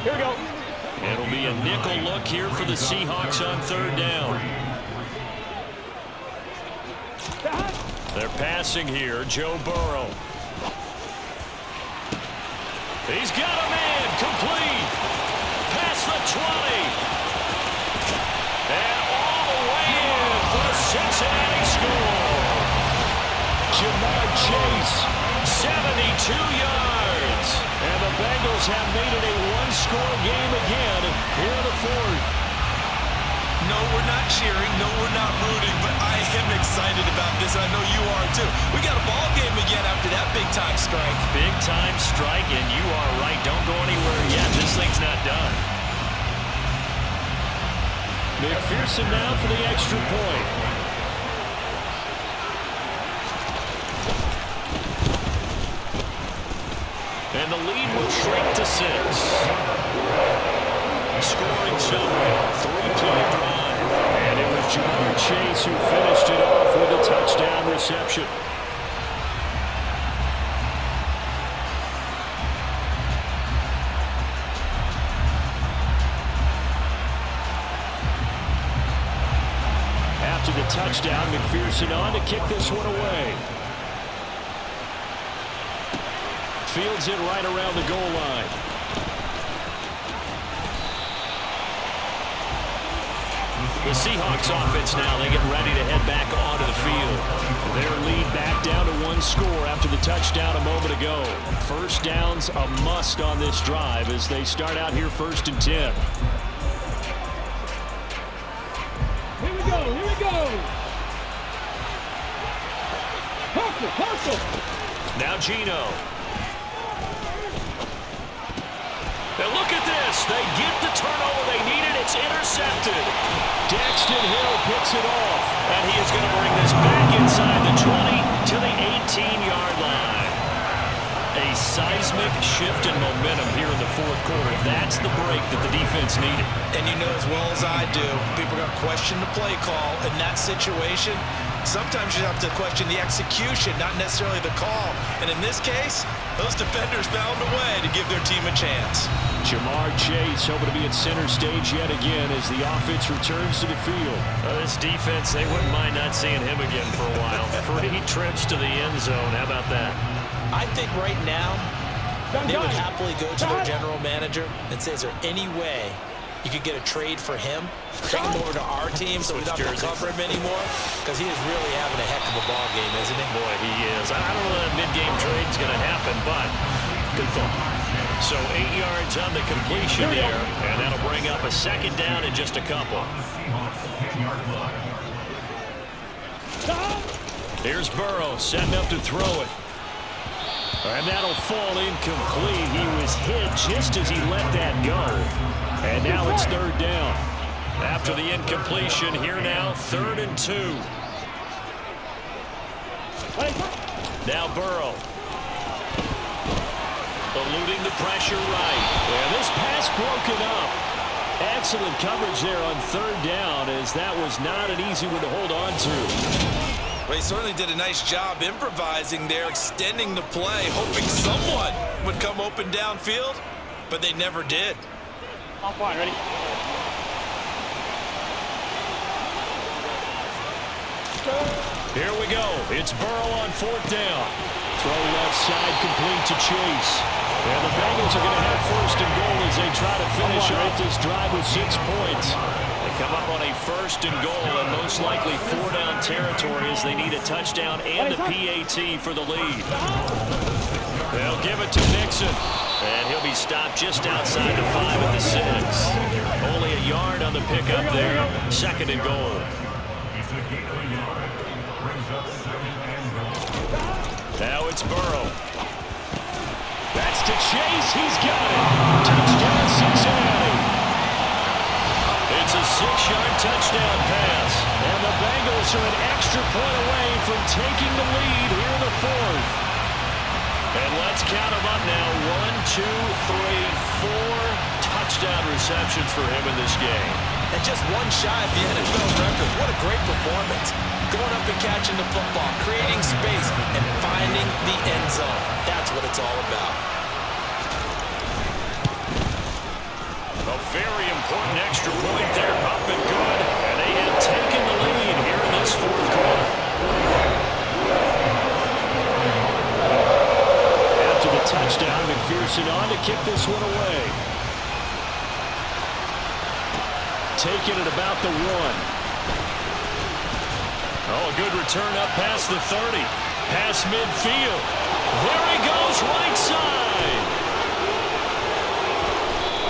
Here we go. It'll be a nickel look here for the Seahawks on 3rd down. They're passing here. Joe Burrow. He's got a man. Complete. Past the 20. And all the way in for the Cincinnati score. Jamar Chase, 72 yards. And the Bengals have made it a one-score game again here in the 4th. No, we're not cheering. No, we're not rooting. But I am excited about this. I know you are, too. We got a ball game again after that big-time strike. Big-time strike, and you are right. Don't go anywhere yet. This thing's not done. McPherson now for the extra point. And the lead will shrink to 6. Scoring summary, 3-play drive. And it was Jamar Chase who finished it off with a touchdown reception. After the touchdown, McPherson on to kick this one away. Fields it right around the goal line. The Seahawks offense now, they get ready to head back onto the field. Their lead back down to 1 score after the touchdown a moment ago. 1st down's a must on this drive as they start out here 1st and 10. Here we go, here we go. Hustle. Now Geno. And look at this. They get the turnover they needed. It's intercepted. Daxton Hill picks it off. And he is going to bring this back inside the 20 to the 18-yard line. A seismic shift in momentum here in the 4th quarter. That's the break that the defense needed. And you know as well as I do, people are going to question the play call in that situation. Sometimes you have to question the execution, not necessarily the call. And in this case, those defenders found a way to give their team a chance. Jamar Chase hoping to be at center stage yet again as the offense returns to the field. This defense, they wouldn't mind not seeing him again for a while. 3 trips to the end zone. How about that? I think right now, they would happily go to their general manager and say, is there any way you could get a trade for him? Take him over to our team so we don't have to cover him anymore? Because he is really having a heck of a ball game, isn't he? Boy, he is. I don't know that mid-game trade's going to happen, but good thought. So 8 yards on the completion there, and that'll bring up a 2nd down in just a couple. Here's Burrow setting up to throw it. And that'll fall incomplete. He was hit just as he let that go. And now it's 3rd down. After the incompletion, here now, 3rd and 2. Now Burrow. Eluding the pressure right. And this pass broken up. Excellent coverage there on 3rd down as that was not an easy one to hold on to. Well, he certainly did a nice job improvising there, extending the play, hoping someone would come open downfield, but they never did. I'm fine, ready? Here we go. It's Burrow on 4th down. Throw left side complete to Chase. And the Bengals are going to have 1st and goal as they try to finish off this drive with 6 points. They come up on a 1st and goal and most likely 4-down territory as they need a touchdown and a PAT for the lead. They'll give it to Mixon. And he'll be stopped just outside the 5 at the 6. Only a yard on the pickup there. 2nd and goal. Now it's Burrow. That's to Chase. He's got it. Touchdown, Cincinnati. It's a 6-yard touchdown pass. And the Bengals are an extra point away from taking the lead here in the 4th. And let's count them up now. 1, 2, 3, 4 touchdown receptions for him in this game. And just one shy of the NFL record. What a great performance. Going up and catching the football, creating space, and finding the end zone. That's what it's all about. A very important extra point there. Up and good. And they have taken the lead here in this 4th quarter. After the touchdown, McPherson on to kick this one away. Taking it about the 1. Oh, a good return up past the 30. Past midfield. There he goes, right side.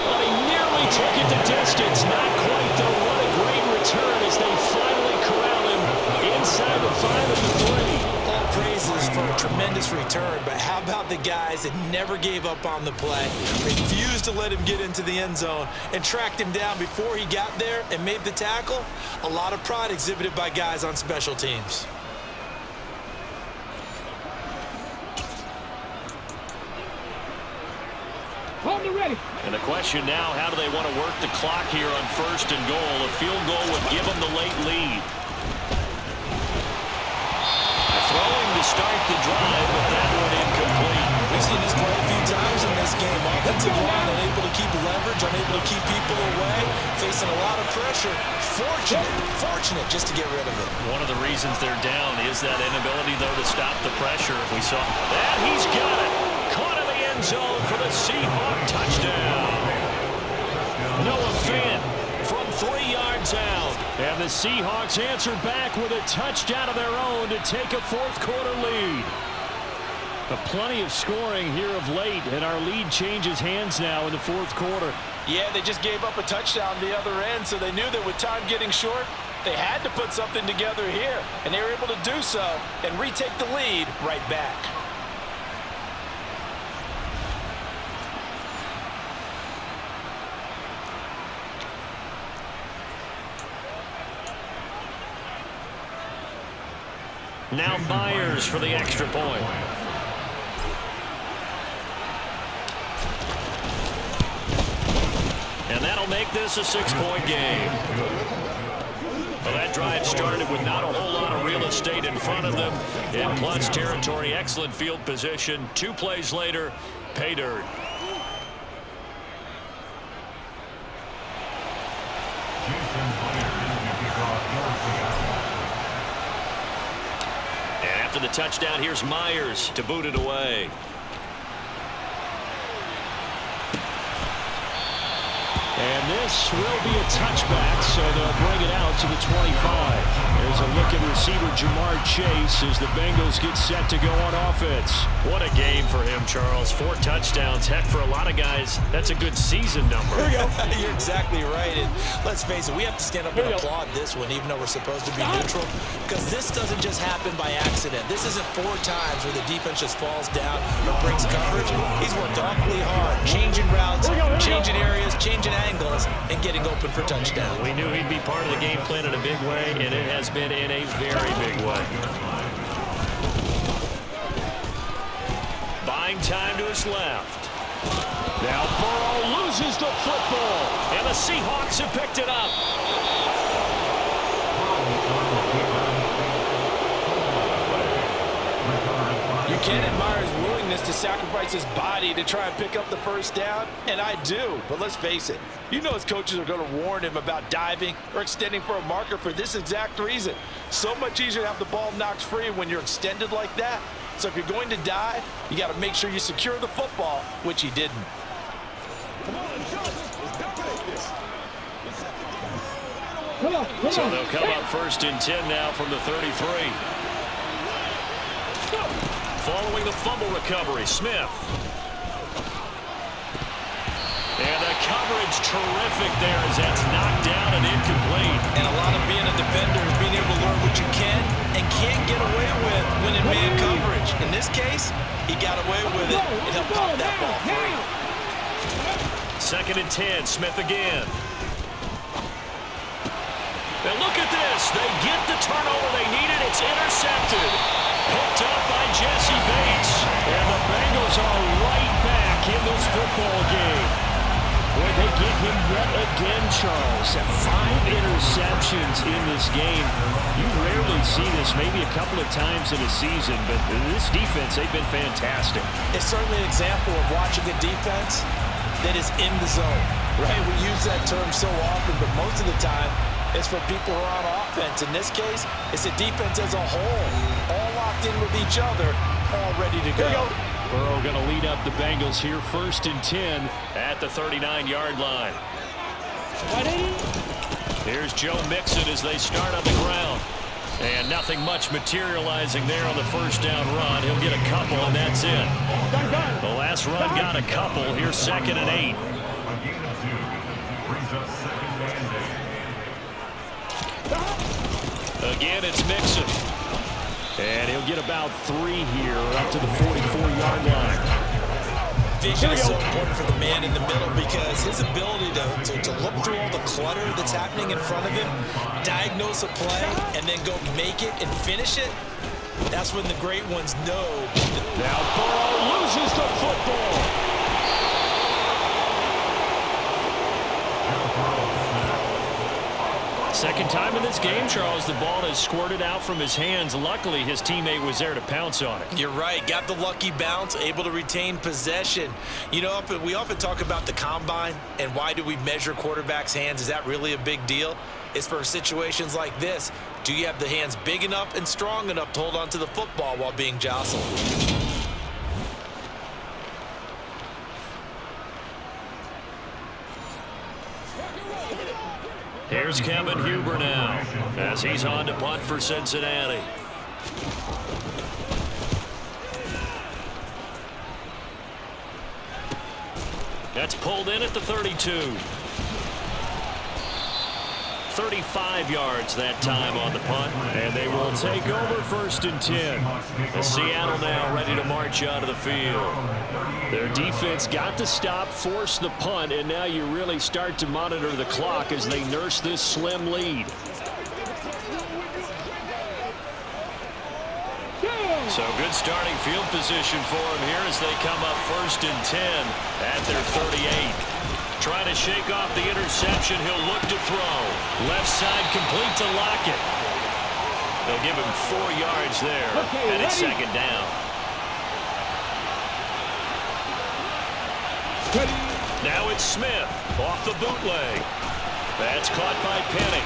Well, he nearly took it the distance. Not quite, though. What a great return as they finally corral him inside the 5 of the 3. All praises for a tremendous return, but how about the guys that never gave up on the play, refused to let him get into the end zone, and tracked him down before he got there and made the tackle? A lot of pride exhibited by guys on special teams. Hold it ready. And the question now, how do they want to work the clock here on 1st and goal? A field goal would give them the late lead. Throwing to start the drive, but that one incomplete. We've seen this quite a few times in this game. Offensive line unable to keep leverage, unable to keep people away, facing a lot of pressure. Fortunate just to get rid of it. One of the reasons they're down is that inability, though, to stop the pressure. We saw that. He's got it. Caught in the end zone for the Seahawk touchdown. Noah Fant from 3 yards out. And the Seahawks answer back with a touchdown of their own to take a 4th quarter lead. But plenty of scoring here of late, and our lead changes hands now in the 4th quarter. Yeah, they just gave up a touchdown the other end, so they knew that with time getting short, they had to put something together here, and they were able to do so and retake the lead right back. Now Myers for the extra point. And that'll make this a 6-point game. Well, that drive started with not a whole lot of real estate in front of them. In plus territory, excellent field position. 2 plays later, pay dirt. And after the touchdown, here's Myers to boot it away. And this will be a touchback, so they'll bring it out to the 25. There's a look at receiver Jamar Chase as the Bengals get set to go on offense. What a game for him, Charles. 4 touchdowns. Heck, for a lot of guys, that's a good season number. Here we go. You're exactly right. And let's face it, we have to stand up and applaud this one, even though we're supposed to be neutral, because this doesn't just happen by accident. This isn't 4 times where the defense just falls down or breaks coverage. He's worked awfully hard, changing routes, changing areas, changing angles, and getting open for touchdowns. We knew he'd be part of the game plan in a big way, and it has been in a very big way. Buying time to his left. Now Burrow loses the football, and the Seahawks have picked it up. can admire his willingness to sacrifice his body to try and pick up the first down, and I do. But let's face it, you know his coaches are going to warn him about diving or extending for a marker for this exact reason. So much easier to have the ball knocked free when you're extended like that. So if you're going to dive, you got to make sure you secure the football, which he didn't. So they'll come up 1st and 10 now from the 33. Following the fumble recovery, Smith. And the coverage terrific there as that's knocked down and incomplete. And a lot of being a defender is being able to learn what you can and can't get away with when in man coverage. In this case, he got away with it and he'll pop that ball free. 2nd and 10, Smith again. And look at this. They get the turnover they needed. It's intercepted. Picked up by Jesse Bates. And the Bengals are right back in this football game. Boy, they get him yet again, Charles. 5 interceptions in this game. You rarely see this, maybe a couple of times in a season, but this defense, they've been fantastic. It's certainly an example of watching a defense that is in the zone, right? We use that term so often, but most of the time, it's for people who are on offense. In this case, it's a defense as a whole, all locked in with each other, all ready to go. Burrow going to lead up the Bengals here, 1st and 10 at the 39-yard line. Here's Joe Mixon as they start on the ground. And nothing much materializing there on the first down run. He'll get a couple, and that's it. The last run got a couple. Here's 2nd and 8. Again, it's Mixon. And he'll get about 3 here up to the 44-yard line. Vision is so important for the man in the middle because his ability to look through all the clutter that's happening in front of him, diagnose a play, and then go make it and finish it, that's when the great ones know. Now Burrow loses the football. Second time in this game, Charles, the ball has squirted out from his hands. Luckily, his teammate was there to pounce on it. You're right. Got the lucky bounce, able to retain possession. You know, we often talk about the combine and why do we measure quarterbacks' hands. Is that really a big deal? It's for situations like this. Do you have the hands big enough and strong enough to hold on to the football while being jostled? Here's Kevin Huber now as he's on to punt for Cincinnati. That's pulled in at the 32. 35 yards that time on the punt, and they will take over 1st and 10. As Seattle now ready to march out of the field. Their defense got the stop, forced the punt, and now you really start to monitor the clock as they nurse this slim lead. So good starting field position for them here as they come up 1st and 10 at their 38. Trying to shake off the interception. He'll look to throw. Left side complete to Lockett. They'll give him 4 yards there, and it's 2nd down. Now it's Smith off the bootleg. That's caught by Penny.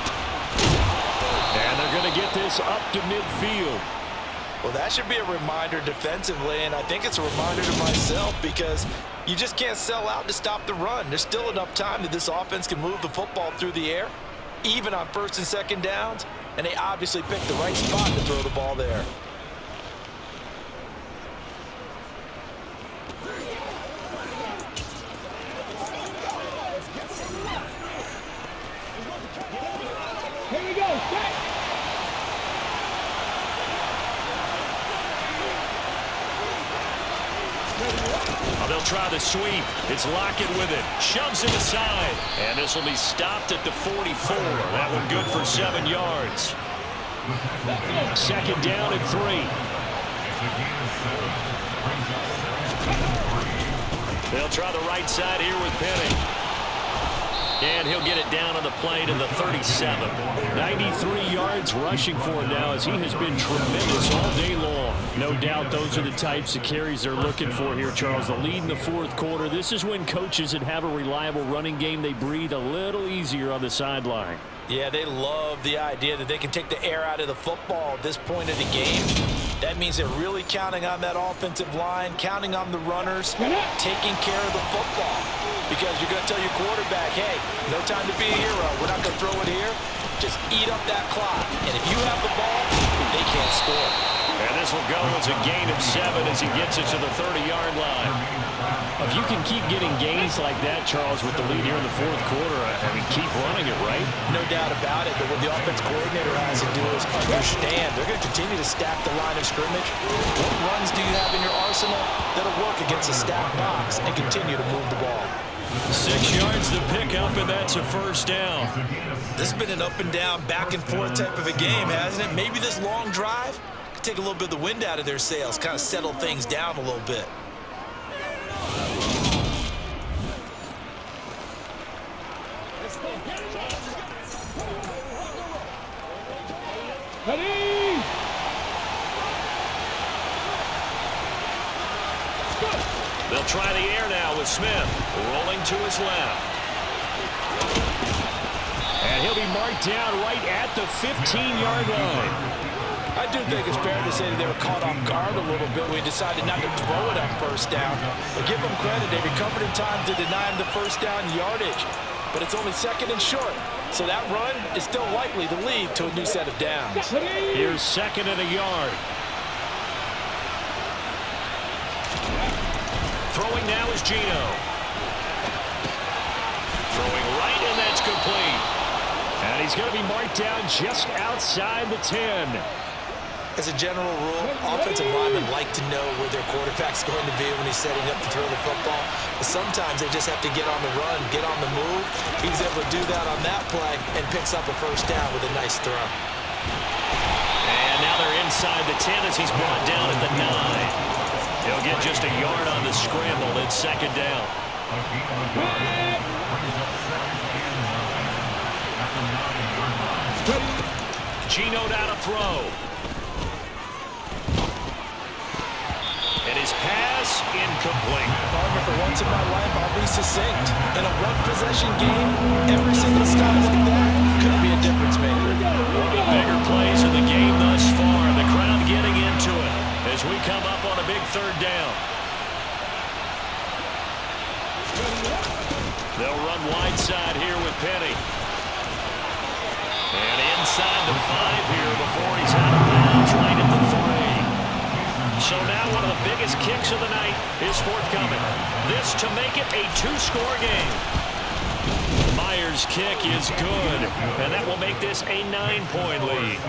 And they're going to get this up to midfield. Well, that should be a reminder defensively, and I think it's a reminder to myself because you just can't sell out to stop the run. There's still enough time that this offense can move the football through the air, even on 1st and 2nd downs, and they obviously picked the right spot to throw the ball there. Here we go. Set. They'll try the sweep. It's Lockett with it. Shoves it aside. And this will be stopped at the 44. That one good for 7 yards. 2nd down and 3. They'll try the right side here with Penny. And he'll get it down on the play to the 37. 93 yards rushing for him now as he has been tremendous all day long. No doubt those are the types of carries they're looking for here, Charles. The lead in the fourth quarter. This is when coaches that have a reliable running game, they breathe a little easier on the sideline. Yeah, they love the idea that they can take the air out of the football at this point of the game. That means they're really counting on that offensive line, counting on the runners, taking care of the football. Because you're going to tell your quarterback, hey, no time to be a hero. We're not going to throw it here. Just eat up that clock. And if you have the ball, they can't score. And this will go as a gain of 7 as he gets it to the 30-yard line. If you can keep getting gains like that, Charles, with the lead here in the fourth quarter, I mean, keep running it, right? No doubt about it. But what the offense coordinator has to do is understand they're going to continue to stack the line of scrimmage. What runs do you have in your arsenal that'll work against a stacked box and continue to move the ball? 6 yards to pick up, and that's a first down. This has been an up and down, back and forth type of a game, hasn't it? Maybe this long drive could take a little bit of the wind out of their sails, kind of settle things down a little bit. Ready! They'll try the air now with Smith, rolling to his left. And he'll be marked down right at the 15-yard line. I do think it's fair to say that they were caught off guard a little bit. We decided not to throw it on first down. But give them credit. They recovered in time to deny him the first down yardage. But it's only second and short. So that run is still likely to lead to a new set of downs. Here's second and a yard. Throwing now is Geno. Throwing right, and that's complete. And he's going to be marked down just outside the 10. As a general rule, offensive linemen like to know where their quarterback's going to be when he's setting up to throw the football. But sometimes they just have to get on the run, get on the move. He was able to do that on that play and picks up a first down with a nice throw. And now they're inside the 10 as he's brought down at the 9. He'll get just a yard on the scramble. It's second down. Geno down to throw. And his pass incomplete. Partner, for once in my life, I'll be succinct. In a one-possession game, every single stop like that could be a difference maker. One of the bigger plays in the game thus far. The crowd getting into it as we come up on a big third down. They'll run wide side here with Penny. And inside the 5 here before he's out of bounds right at the 3. So now one of the biggest kicks of the night is forthcoming. This to make it a 2-score game. Myers' kick is good, and that will make this a 9-point lead.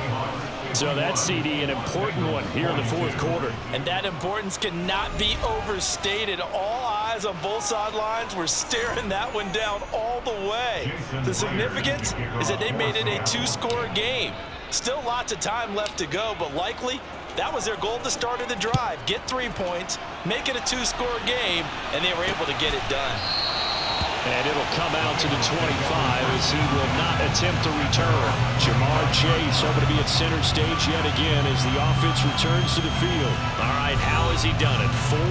So that's, CD, an important one here in the fourth quarter. And that importance cannot be overstated. All eyes on both sidelines were staring that one down all the way. The significance is that they made it a 2-score game. Still lots of time left to go, but likely that was their goal at the start of the drive. Get 3 points, make it a 2-score game, and they were able to get it done. And it'll come out to the 25 as he will not attempt to return. Jamar Chase over to be at center stage yet again as the offense returns to the field. All right, how has he done it? 4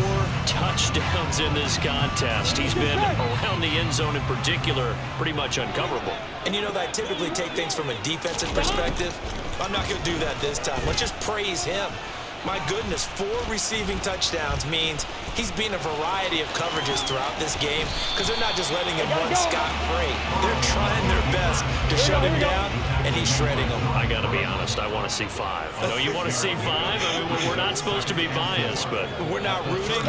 touchdowns in this contest. He's been around the end zone in particular, pretty much uncoverable. And you know that I typically take things from a defensive perspective. I'm not going to do that this time. Let's just praise him. My goodness, 4 receiving touchdowns means he's been a variety of coverages throughout this game because they're not just letting him run scot-free. They're trying their best to shut him down, and he's shredding them. I got to be honest, I want to see 5. I know you want to see 5. I mean, we're not supposed to be biased, but we're not rooting.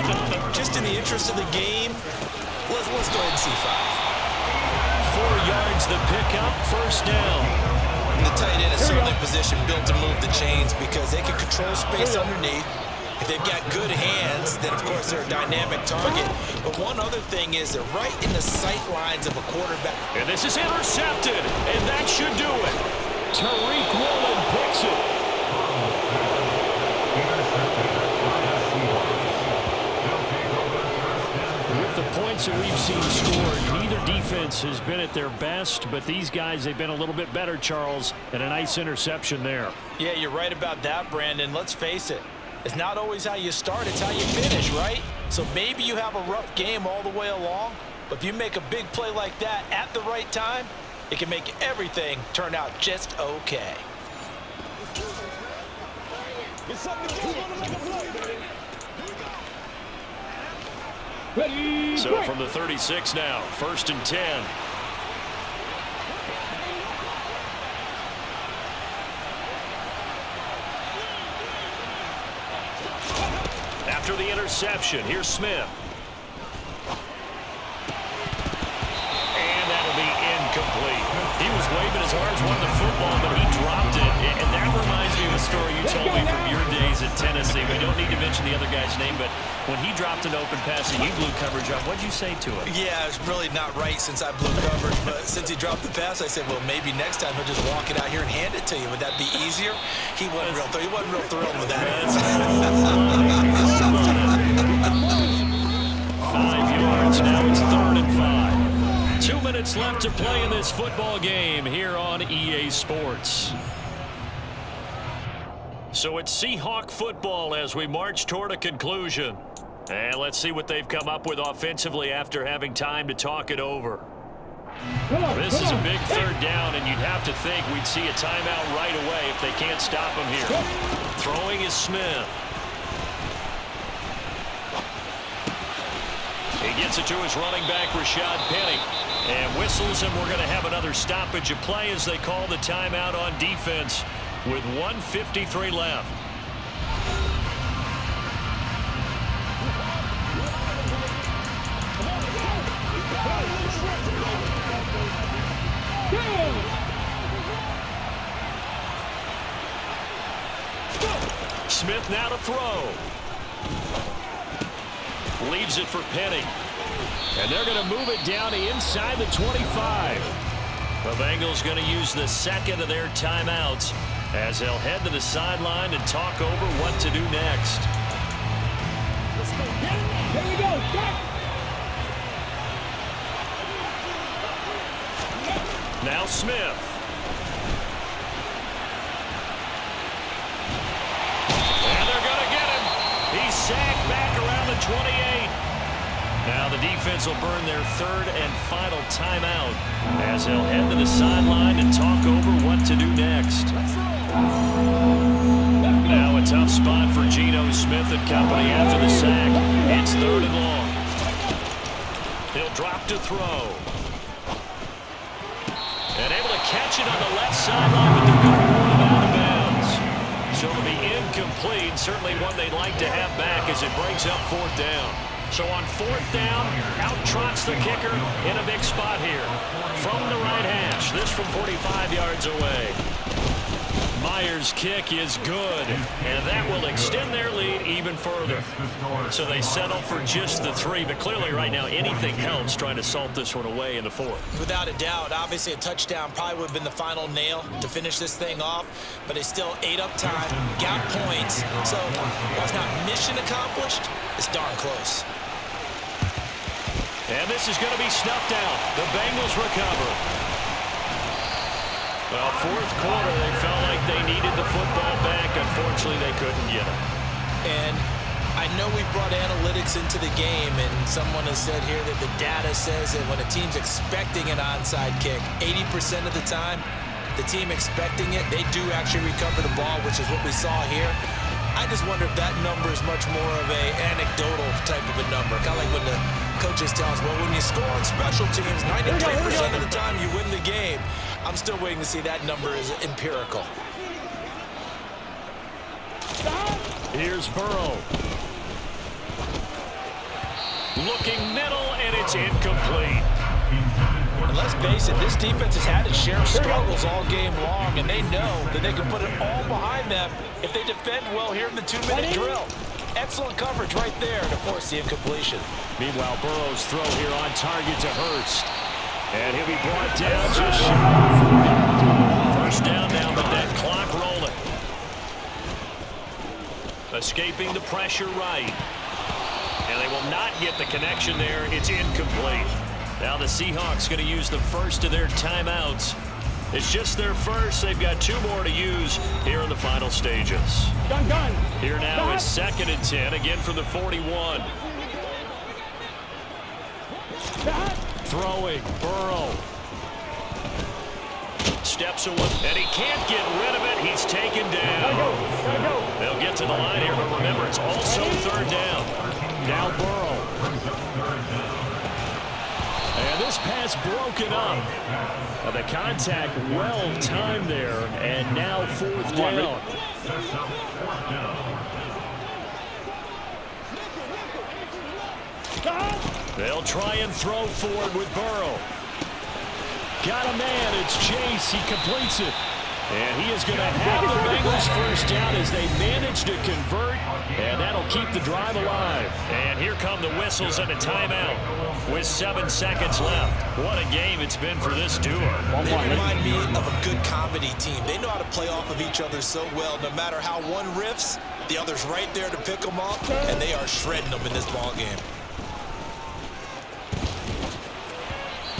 Just in the interest of the game, let's go ahead and see 5. 4 yards the pickup, first down. The tight end is certainly a position built to move the chains because they can control space underneath. If they've got good hands, then of course they're a dynamic target. But one other thing is they're right in the sight lines of a quarterback. And this is intercepted, and that should do it. Tariq Woolen picks it. the points that we've seen scored, neither defense has been at their best, but these guys, they've been a little bit better, Charles, and a nice interception there. Yeah, you're right about that, Brandon. Let's face it. It's not always how you start, it's how you finish, right? So maybe you have a rough game all the way along, but if you make a big play like that at the right time, it can make everything turn out just okay. So from the 36 now, 1st and 10. After the interception, here's Smith. And that'll be incomplete. He was waving his arms, wanting the football, but he dropped it. And that reminds me of a story you told me from your days at Tennessee. We don't need to mention the other guy's name, but when he dropped an open pass and you blew coverage up, what'd you say to him? Yeah, it's really not right since I blew coverage, but since he dropped the pass, I said, well, maybe next time he'll just walk it out here and hand it to you. Would that be easier? He wasn't real thrilled with that answer. 5 yards, now it's 3rd and 5. 2 minutes left to play in this football game here on EA Sports. So it's Seahawk football as we march toward a conclusion. And let's see what they've come up with offensively after having time to talk it over. This is a big 3rd down, and you'd have to think we'd see a timeout right away if they can't stop him here. Throwing is Smith. He gets it to his running back, Rashad Penny. And whistles, and we're going to have another stoppage of play as they call the timeout on defense with 1:53 left. Smith now to throw. Leaves it for Penny. And they're going to move it down to inside the 25. The Bengals going to use the second of their timeouts as they'll head to the sideline and talk over what to do next. Here we go. Now Smith. And they're going to get him. He's sacked back around the 28. Now the defense will burn their 3rd and final timeout as they'll head to the sideline and talk over what to do next. Now a tough spot for Geno Smith and company after the sack. It's 3rd and long. He'll drop to throw. And able to catch it on the left sideline, but they're going to run it out of bounds. So it'll be incomplete, certainly one they'd like to have back as it brings up 4th down. So on 4th down, out trots the kicker in a big spot here. From the right hash, this from 45 yards away. Myers' kick is good, and that will extend their lead even further. So they settle for just the 3, but clearly right now anything helps trying to salt this one away in the 4th. Without a doubt, obviously a touchdown probably would have been the final nail to finish this thing off, but they still ate up time, got points, so while it's not mission accomplished, it's darn close. And this is going to be snuffed out. The Bengals recover. Well, 4th quarter, they felt like they needed the football back. Unfortunately, they couldn't get it. And I know we've brought analytics into the game, and someone has said here that the data says that when a team's expecting an onside kick, 80% of the time, the team expecting it, they do actually recover the ball, which is what we saw here. I just wonder if that number is much more of a anecdotal type of a number. Kind of like when the coaches tell us, well, when you score on special teams, 93% of the time you win the game. I'm still waiting to see that number is empirical. Here's Burrow. Looking middle, and it's incomplete. And let's face it, this defense has had its share of struggles all game long, and they know that they can put it all behind them if they defend well here in the 2-minute drill. Excellent coverage right there to force the incompletion. Meanwhile, Burrow's throw here on target to Hurst. And he'll be brought down just shy of 1st down now, but that clock rolling. Escaping the pressure right. And And they will not get the connection there. It's incomplete. Now the Seahawks going to use the first of their timeouts. It's just their first. They've got 2 more to use here in the final stages. Done. Here now is 2nd and 10, again from the 41. Throwing, Burrow. Steps away, and he can't get rid of it. He's taken down. Gotta go. They'll get to the line here, but remember, it's also 3rd down. Now Burrow. And this pass broken up. The contact well timed there, and now 4th down. They'll try and throw forward with Burrow. Got a man, it's Chase, he completes it. And he is going to have the Bengals first down as they manage to convert, and that'll keep the drive alive. And here come the whistles and a timeout with 7 seconds left. What a game it's been for this duo. They remind me of a good comedy team. They know how to play off of each other so well. No matter how one riffs, the other's right there to pick them up, and they are shredding them in this ball game.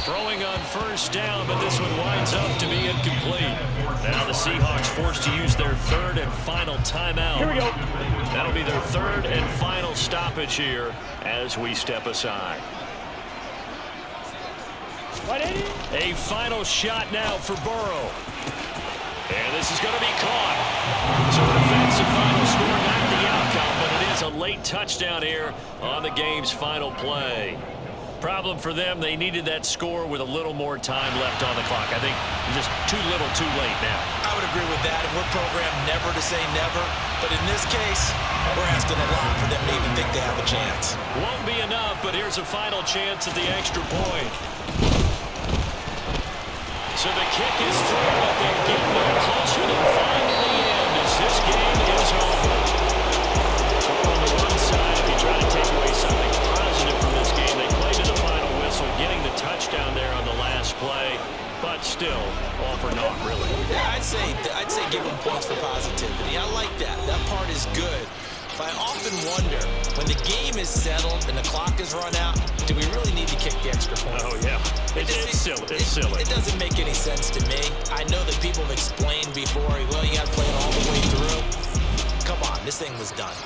Throwing on first down, but this one winds up to be incomplete. Now the Seahawks forced to use their 3rd and final timeout. Here we go. That'll be their 3rd and final stoppage here as we step aside. A final shot now for Burrow. And this is going to be caught. So an offensive final score, not the outcome, but it is a late touchdown here on the game's final play. Problem for them, they needed that score with a little more time left on the clock. I think just too little, too late now. I would agree with that, and we're programmed never to say never. But in this case, we're asking a lot for them to even think they have a chance. Won't be enough, but here's a final chance at the extra point. So the kick is through, but they're getting no closer than 5 in the end as this game is over. So on the one side, if you try to take away something positive from this game, they play to the final whistle, getting the touchdown there on the last play, but still, all for naught, really. Yeah, I'd say give them points for positivity. I like that. That part is good. But I often wonder, when the game is settled and the clock is run out, do we really need to kick the extra point? Oh, yeah. It's silly. It's silly. It doesn't make any sense to me. I know that people have explained before, well, you got to play it all the way through. Come on, this thing was done.